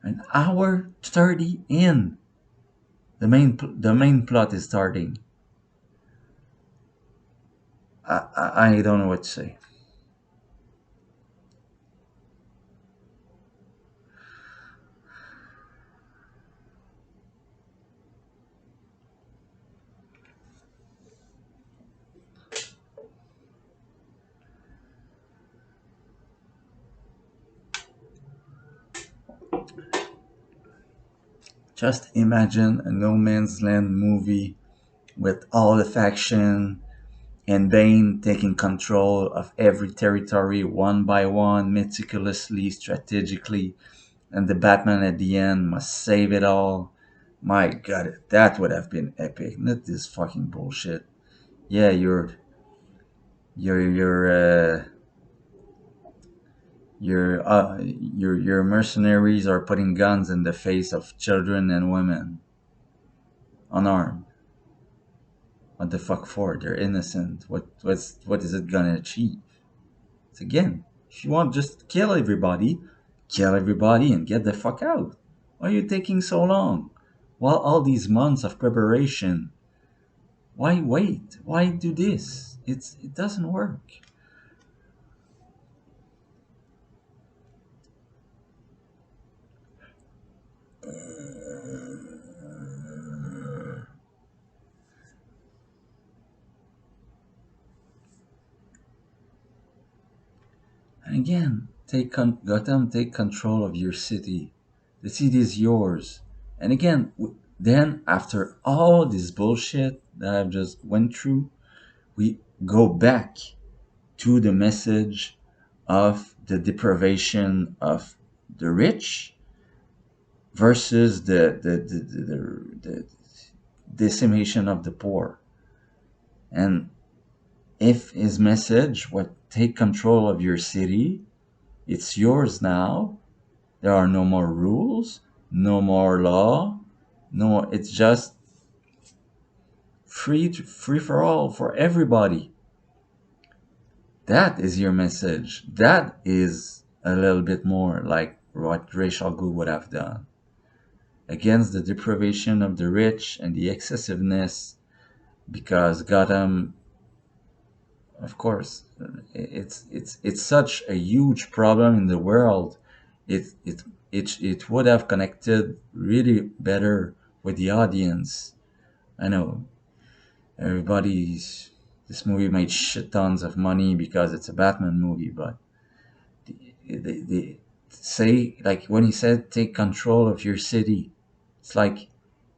A: an hour 30 in. The main plot is starting. I don't know what to say. Just imagine a No Man's Land movie with all the faction and Bane taking control of every territory one by one, meticulously, strategically, and the Batman at the end must save it all. My god, that would have been epic. Not this fucking bullshit. Yeah, your your uh, your mercenaries are putting guns in the face of children and women, unarmed. What the fuck for? They're innocent. What is it gonna achieve? It's, again, if you want just kill everybody and get the fuck out. Why are you taking so long? While all these months of preparation, why wait? Why do this? It doesn't work. And again, Gotham, take control of your city. The city is yours. And again, then after all this bullshit that I've just went through, we go back to the message of the deprivation of the rich versus the decimation of the poor. And if his message would take control of your city, it's yours now. There are no more rules, no more law, no. It's just free for all, for everybody. That is your message. That is a little bit more like what Rachel Gould would have done against the deprivation of the rich and the excessiveness, because Gotham, of course, it's such a huge problem in the world. It would have connected really better with the audience. I know everybody's this movie made shit tons of money because it's a Batman movie, but they say, like when he said take control of your city, it's like,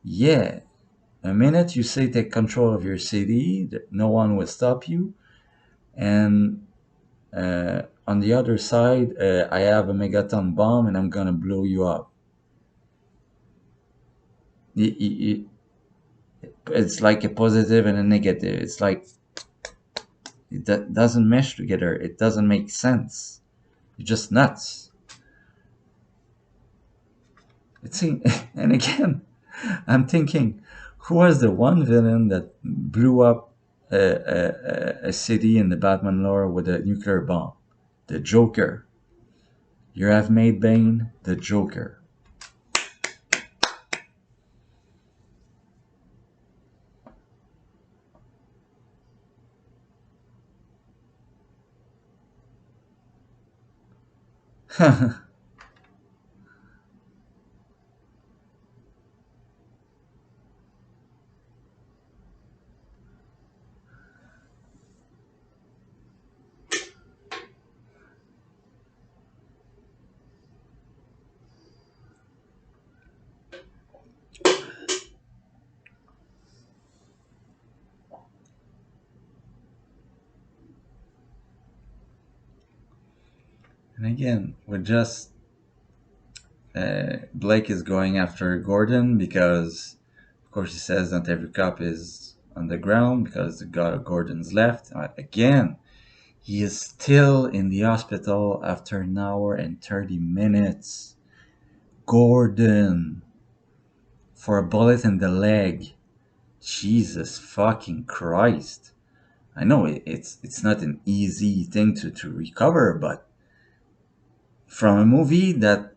A: yeah, a minute you say take control of your city, no one will stop you, and on the other side, I have a megaton bomb and I'm gonna blow you up. It's like a positive and a negative. It's like it doesn't mesh together. It doesn't make sense. You're just nuts. It seems, and again, I'm thinking, who was the one villain that blew up a city in the Batman lore with a nuclear bomb? The Joker. You have made Bane the Joker. And again, we're just Blake is going after Gordon because, of course, he says not every cop is on the ground because the god Gordon's left. Again, he is still in the hospital after an hour and 30 minutes. Gordon, for a bullet in the leg. Jesus fucking Christ. I know it's not an easy thing to recover, but from a movie that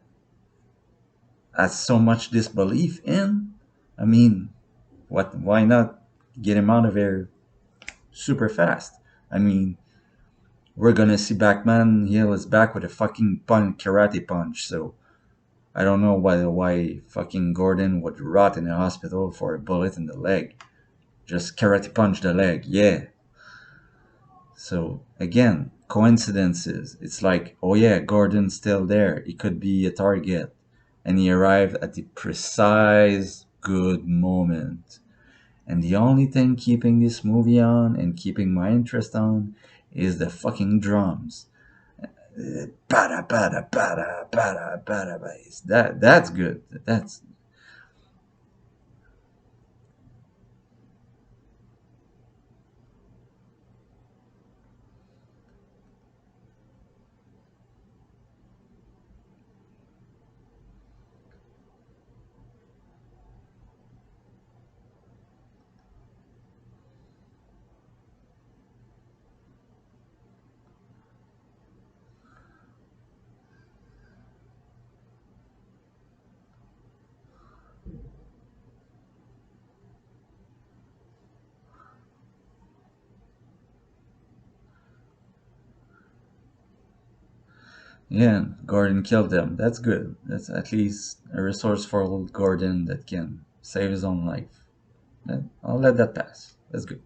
A: has so much disbelief in, I mean, what? Why not get him out of here super fast? I mean, we're gonna see Batman heal his back with a fucking karate punch. So I don't know why fucking Gordon would rot in a hospital for a bullet in the leg. Just karate punch the leg, yeah. So again, coincidences. It's like, oh yeah, Gordon's still there. He could be a target, and he arrived at the precise good moment. And the only thing keeping this movie on and keeping my interest on is the fucking drums. Bada bada bada bada bada bass. That's good. That's yeah. Gordon killed them. That's good. That's at least a resourceful Gordon that can save his own life. I'll let that pass. That's good.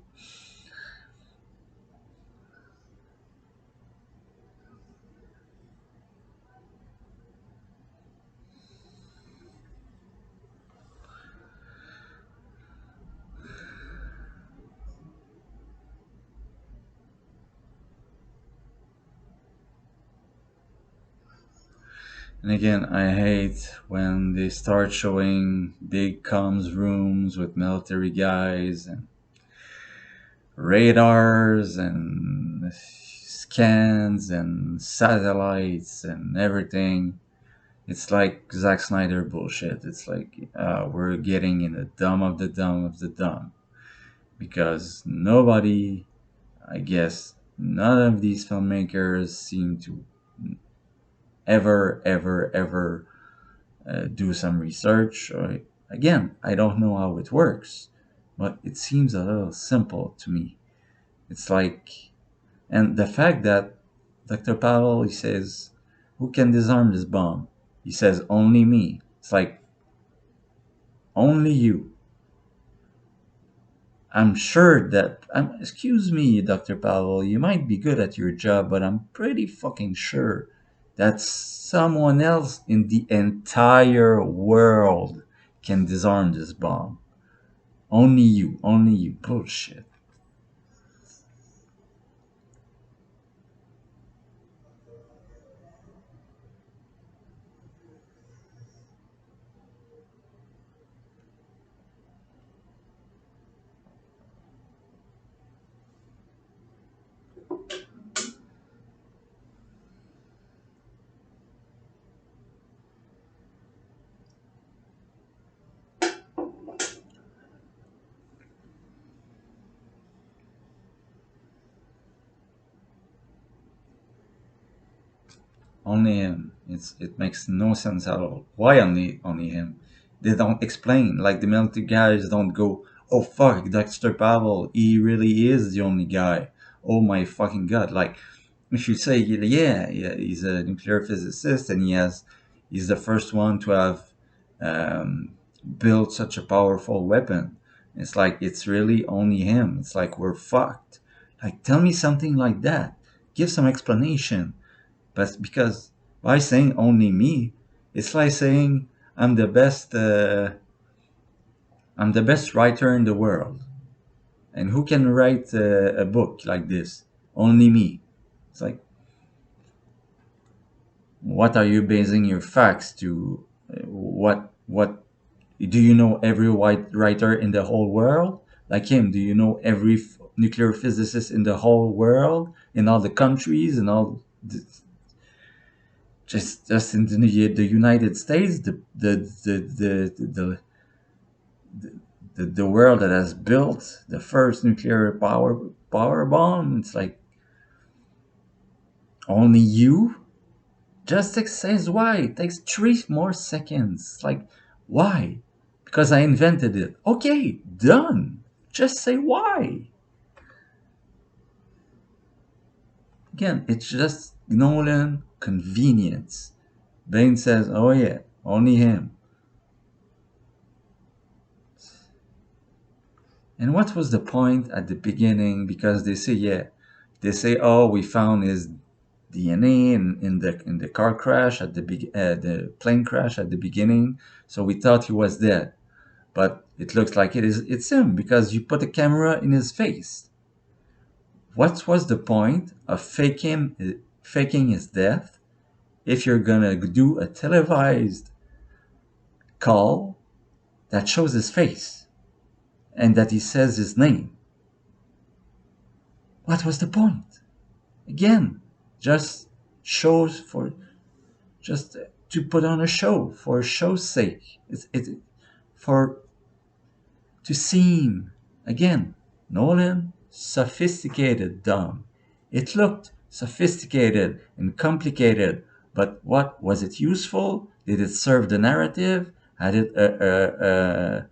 A: And again, I hate when they start showing big comms rooms with military guys and radars and scans and satellites and everything. It's like Zack Snyder bullshit. It's like we're getting in the dumb of the dumb of the dumb because nobody, I guess, none of these filmmakers seem to ever do some research. Or, again, I don't know how it works, but it seems a little simple to me. It's like, and the fact that Dr. Pavel, he says, who can disarm this bomb? He says, only me. It's like, only you. I'm sure that, excuse me, Dr. Pavel, you might be good at your job, but I'm pretty fucking sure that someone else in the entire world can disarm this bomb. Only you, only you. Bullshit. Only him. It makes no sense at all. Why only him? They don't explain. Like the military guys don't go, oh fuck, Dexter Pavel, he really is the only guy. Oh my fucking god! Like if you say, yeah, he's a nuclear physicist and he's the first one to have um, built such a powerful weapon. It's like it's really only him. It's like we're fucked. Like tell me something like that. Give some explanation. But because by saying only me, it's like saying I'm the best. I'm the best writer in the world, and who can write a book like this? Only me. It's like, what are you basing your facts to? What do you know every white writer in the whole world? Like him, do you know every nuclear physicist in the whole world, in all the countries, and all just in the United States, the world that has built the first nuclear power bomb. It's like only you. Just says why. It takes 3 more seconds. Like why? Because I invented it. Okay, done. Just say why. Again, it's just Nolan convenience. Bain says, oh yeah, only him. And what was the point at the beginning? Because they say, yeah, they say, oh, we found his DNA in the car crash at the plane crash at the beginning, so we thought he was dead. But it looks like it's him because you put a camera in his face. What was the point of faking his death if you're gonna do a televised call that shows his face and that he says his name? What was the point? Again, just shows for just to put on a show for show's sake. It's for to seem again. Nolan sophisticated dumb. It looked sophisticated and complicated, but what was it useful? Did it serve the narrative? Had it a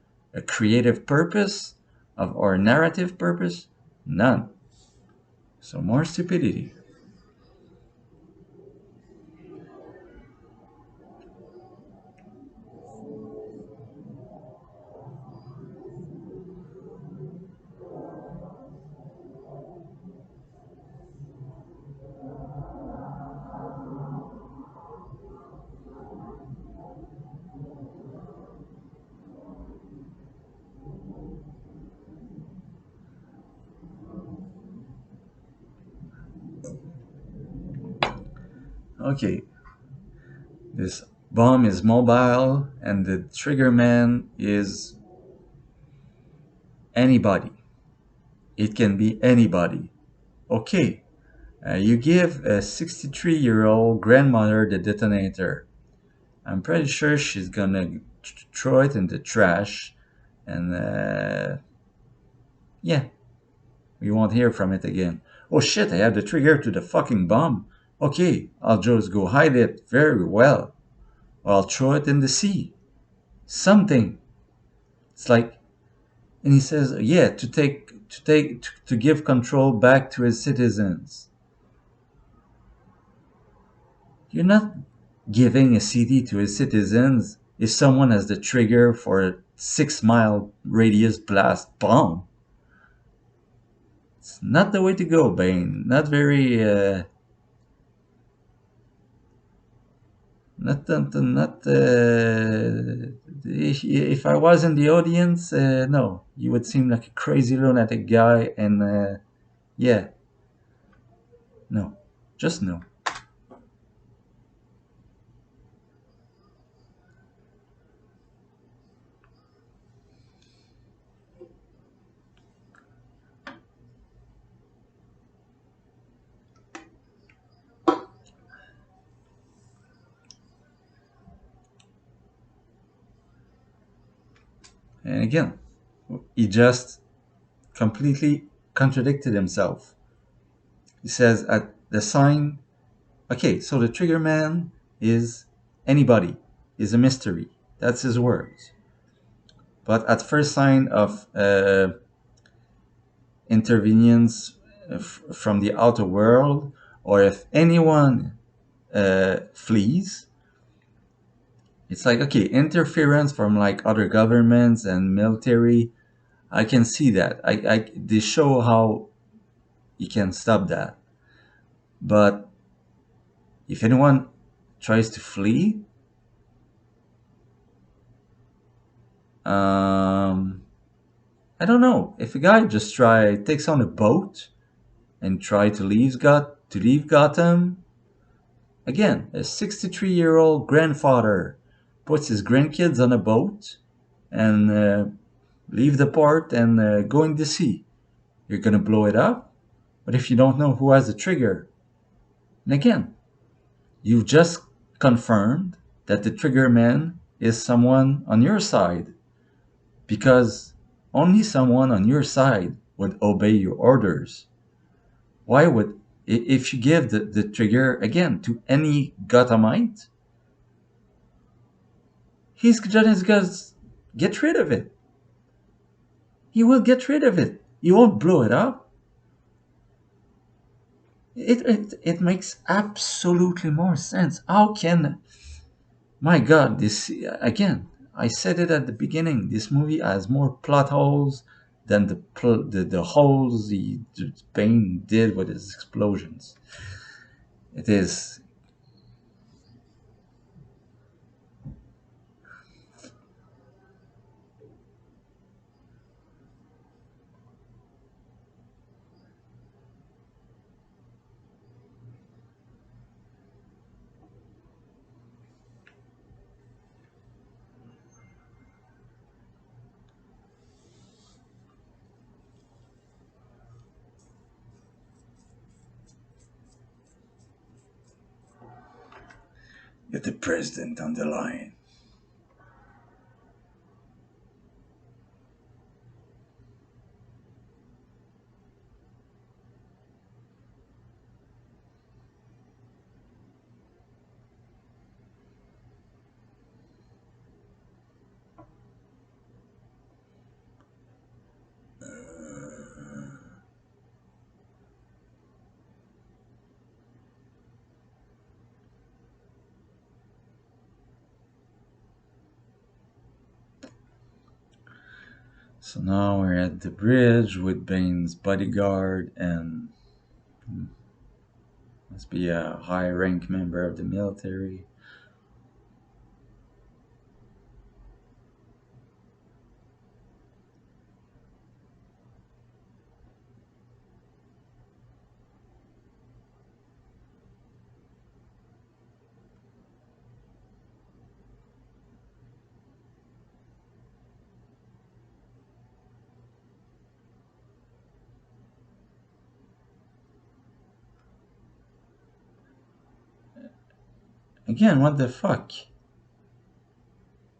A: creative purpose of or narrative purpose? None. So more stupidity. Okay, this bomb is mobile and the trigger man is anybody. It can be anybody. Okay, you give a 63-year-old grandmother the detonator. I'm pretty sure she's gonna throw it in the trash, and yeah, we won't hear from it again. Oh shit, I have the trigger to the fucking bomb. Okay, I'll just go hide it very well. Or I'll throw it in the sea. Something. It's like, and he says, yeah, to give control back to his citizens. You're not giving a CD to his citizens if someone has the trigger for a 6 mile radius blast bomb. It's not the way to go, Bane. Not very. Not. If I was in the audience, no, you would seem like a crazy lunatic guy, and yeah, no, just no. And again, he just completely contradicted himself. He says at the sign Okay, so the trigger man is anybody, is a mystery. That's his words. But at first sign of intervenience from the outer world, or if anyone flees, it's like, okay, interference from like other governments and military. I can see that. They show how you can stop that. But if anyone tries to flee, um, I don't know. If a guy just takes on a boat and try to leave Gotham, again, a 63-year-old grandfather puts his grandkids on a boat and leave the port and go in the sea. You're gonna blow it up. But if you don't know who has the trigger, and again, you've just confirmed that the trigger man is someone on your side, because only someone on your side would obey your orders. Why would, if you give the trigger again to any Gothamite, he's just gonna get rid of it. He will get rid of it. He won't blow it up. It makes absolutely more sense. How can, my God, this again? I said it at the beginning. This movie has more plot holes than the holes the Bane did with his explosions. It is. Get the president on the line. So now we're at the bridge with Bane's bodyguard and must be a high rank member of the military. Again, what the fuck?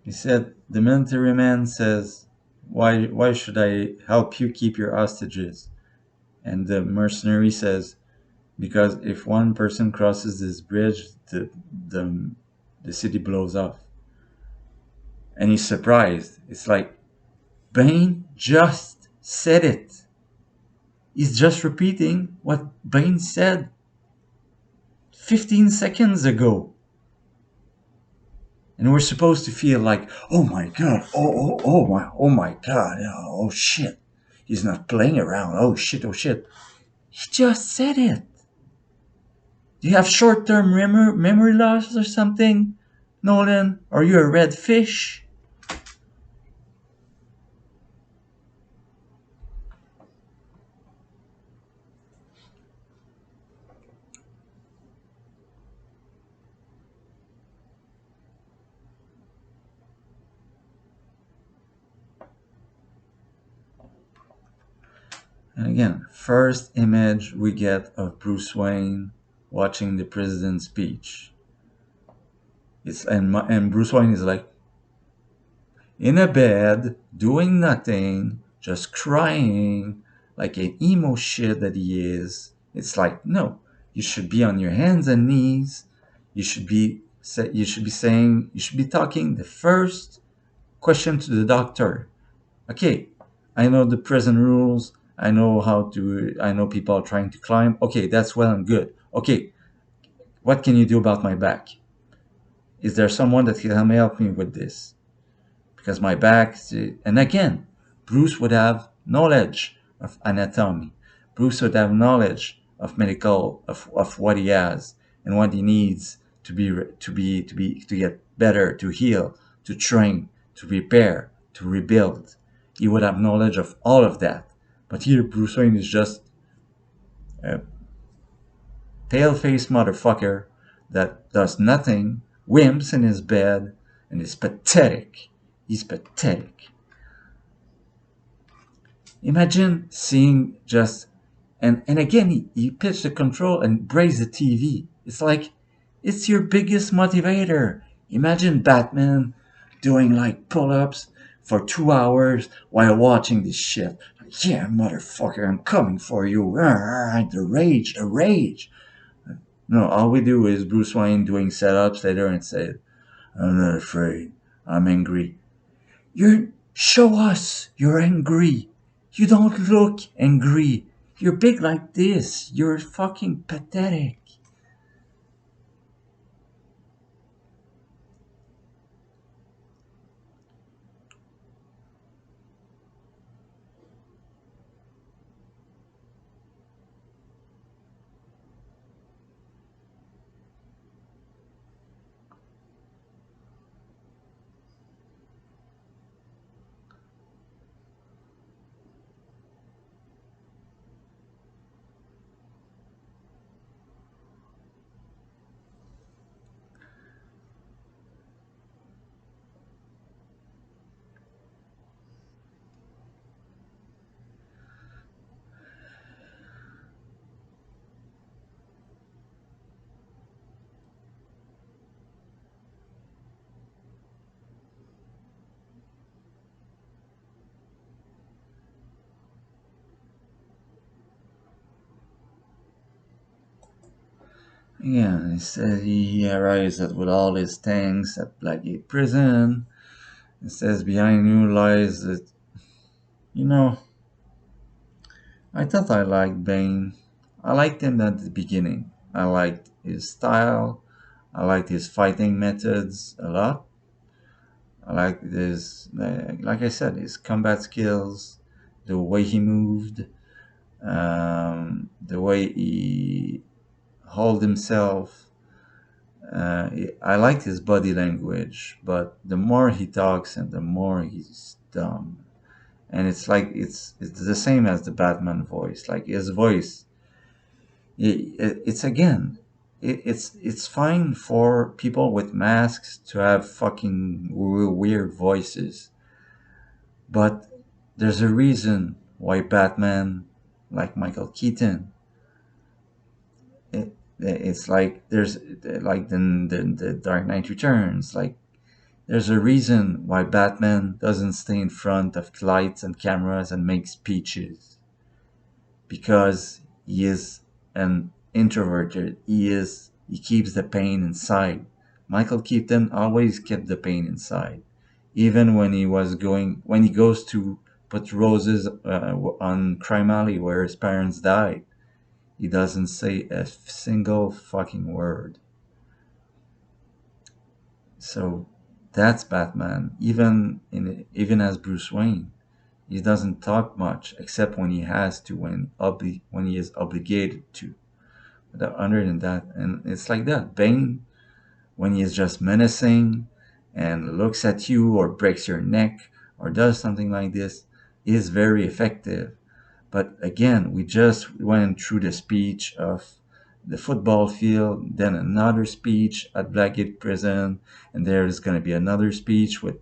A: He said, the military man says, why should I help you keep your hostages? And the mercenary says, because if one person crosses this bridge, the, the city blows up. And he's surprised. It's like, Bane just said it. He's just repeating what Bane said 15 seconds ago. And we're supposed to feel like, oh my God, oh my God, oh shit. He's not playing around. Oh shit, oh shit. He just said it. Do you have short-term memory loss or something, Nolan? Are you a red fish? And again, first image we get of Bruce Wayne watching the president's speech. And Bruce Wayne is like in a bed doing nothing, just crying like an emo shit that he is. It's like, no, You should be on your hands and knees. You should be talking the first question to the doctor. Okay, I know the prison rules. I know people are trying to climb. Okay, that's well and good. Okay, what can you do about my back? Is there someone that can help me with this? Because my back, and again, Bruce would have knowledge of anatomy. Bruce would have knowledge of medical, of what he has and what he needs to get better, to heal, to train, to repair, to rebuild. He would have knowledge of all of that. But here, Bruce Wayne is just a pale-faced motherfucker that does nothing, wimps in his bed, and is pathetic. He's pathetic. Imagine seeing just and again he pitched the control and breaks the TV. It's like it's your biggest motivator. Imagine Batman doing like pull-ups for 2 hours while watching this shit. Like, yeah, motherfucker, I'm coming for you. The rage, the rage. No, all we do is Bruce Wayne doing setups later and say, I'm not afraid. I'm angry. You show us you're angry. You don't look angry. You're big like this. You're fucking pathetic. Yeah, he says he arrives at with all his things at Blackgate Prison. It says behind you lies that, you know, I thought I liked Bane. I liked him at the beginning. I liked his style. I liked his fighting methods a lot. I liked his, like I said, his combat skills, the way he moved, the way he hold himself. I liked his body language, but the more he talks and the more he's dumb. And it's like it's the same as the Batman voice. Like his voice, it's again, it's fine for people with masks to have fucking weird voices, but there's a reason why Batman, like Michael Keaton, it's like there's like the Dark Knight Returns. Like there's a reason why Batman doesn't stay in front of lights and cameras and make speeches, because he is an introverted. He keeps the pain inside. Michael Keaton always kept the pain inside, even when he goes to put roses on Crime Alley where his parents died. He doesn't say a single fucking word. So that's Batman. Even as Bruce Wayne, he doesn't talk much except when he has to, when he is obligated to. But other than that, and it's like that. Bane, when he is just menacing and looks at you or breaks your neck or does something like this, is very effective. But again, we just went through the speech of the football field, then another speech at Blackgate Prison, and there's going to be another speech with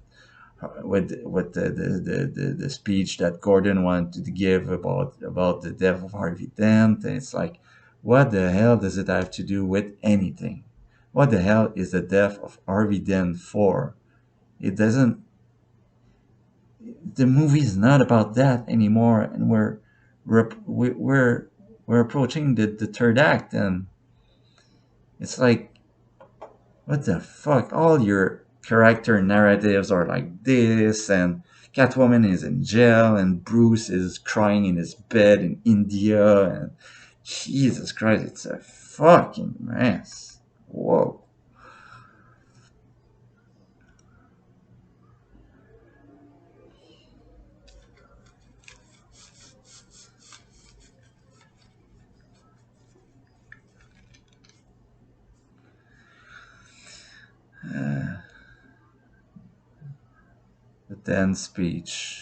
A: the speech that Gordon wanted to give about the death of Harvey Dent. And it's like, what the hell does it have to do with anything? What the hell is the death of Harvey Dent for? It doesn't. The movie is not about that anymore, and we're we're approaching the third act, and It's like, what the fuck? All your character narratives are like this, and Catwoman is in jail, and Bruce is crying in his bed in India, and Jesus Christ, it's a fucking mess. Whoa. The then speech.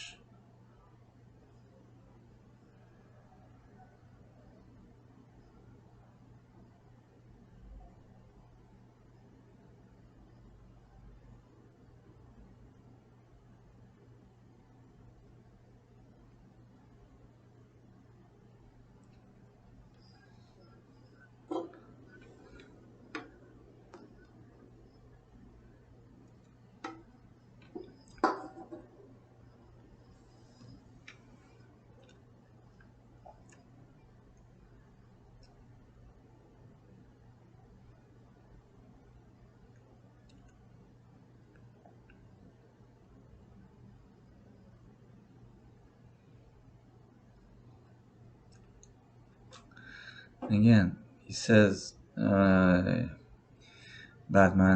A: Again, he says, Batman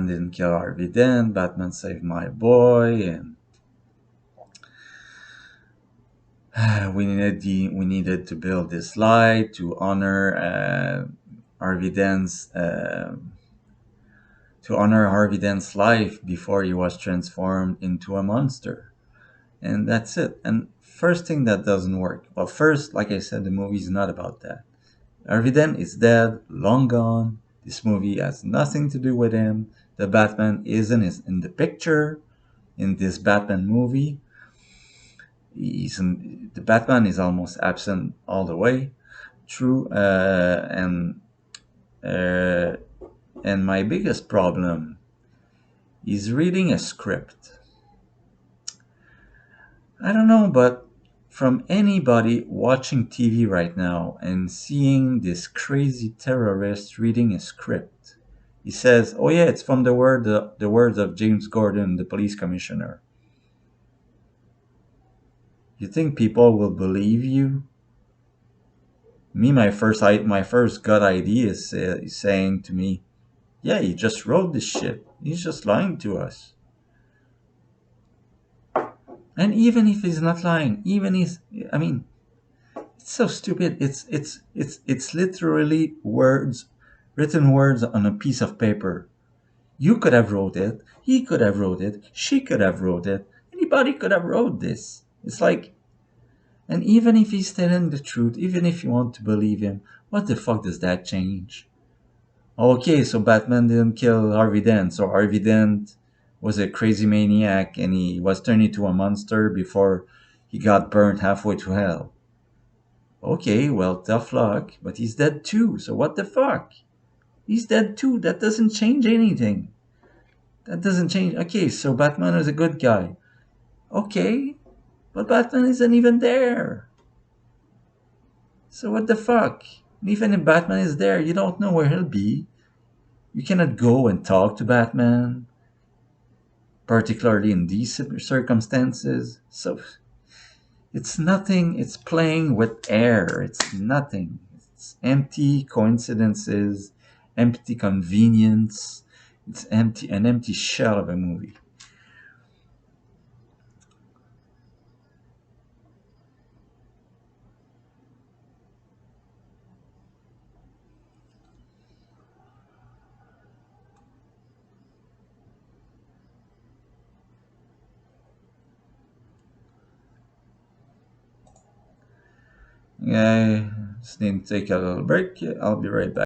A: didn't kill Harvey Dent, Batman saved my boy, and we needed to build this light to honor Harvey Dent's life before he was transformed into a monster. And that's it. And first thing that doesn't work. Well, first, like I said, the movie's not about that. Harvey Dent is dead, long gone. This movie has nothing to do with him. The Batman isn't in the picture in this Batman movie. The Batman is almost absent all the way through, uh, and my biggest problem is reading a script. I don't know, but from anybody watching TV right now and seeing this crazy terrorist reading a script, he says, "Oh yeah, it's from the words of James Gordon, the police commissioner." You think people will believe you? Me, my first gut idea is saying to me, "Yeah, he just wrote this shit. He's just lying to us." And even if he's not lying, even if I mean, it's so stupid. It's literally words, written words on a piece of paper. You could have wrote it. He could have wrote it. She could have wrote it. Anybody could have wrote this. It's like, and even if he's telling the truth, even if you want to believe him, what the fuck does that change? Okay, so Batman didn't kill Harvey Dent. So Harvey Dent was a crazy maniac and he was turned into a monster before he got burnt halfway to hell. Okay, well, tough luck, but he's dead too, so what the fuck? He's dead too, that doesn't change anything. That doesn't change. Okay, so Batman is a good guy. Okay, but Batman isn't even there. So what the fuck? Even if Batman is there, you don't know where he'll be. You cannot go and talk to Batman, particularly in these circumstances. So it's nothing, it's playing with air. It's nothing. It's empty coincidences, empty convenience. It's an empty shell of a movie. Yeah, just need to take a little break. I'll be right back.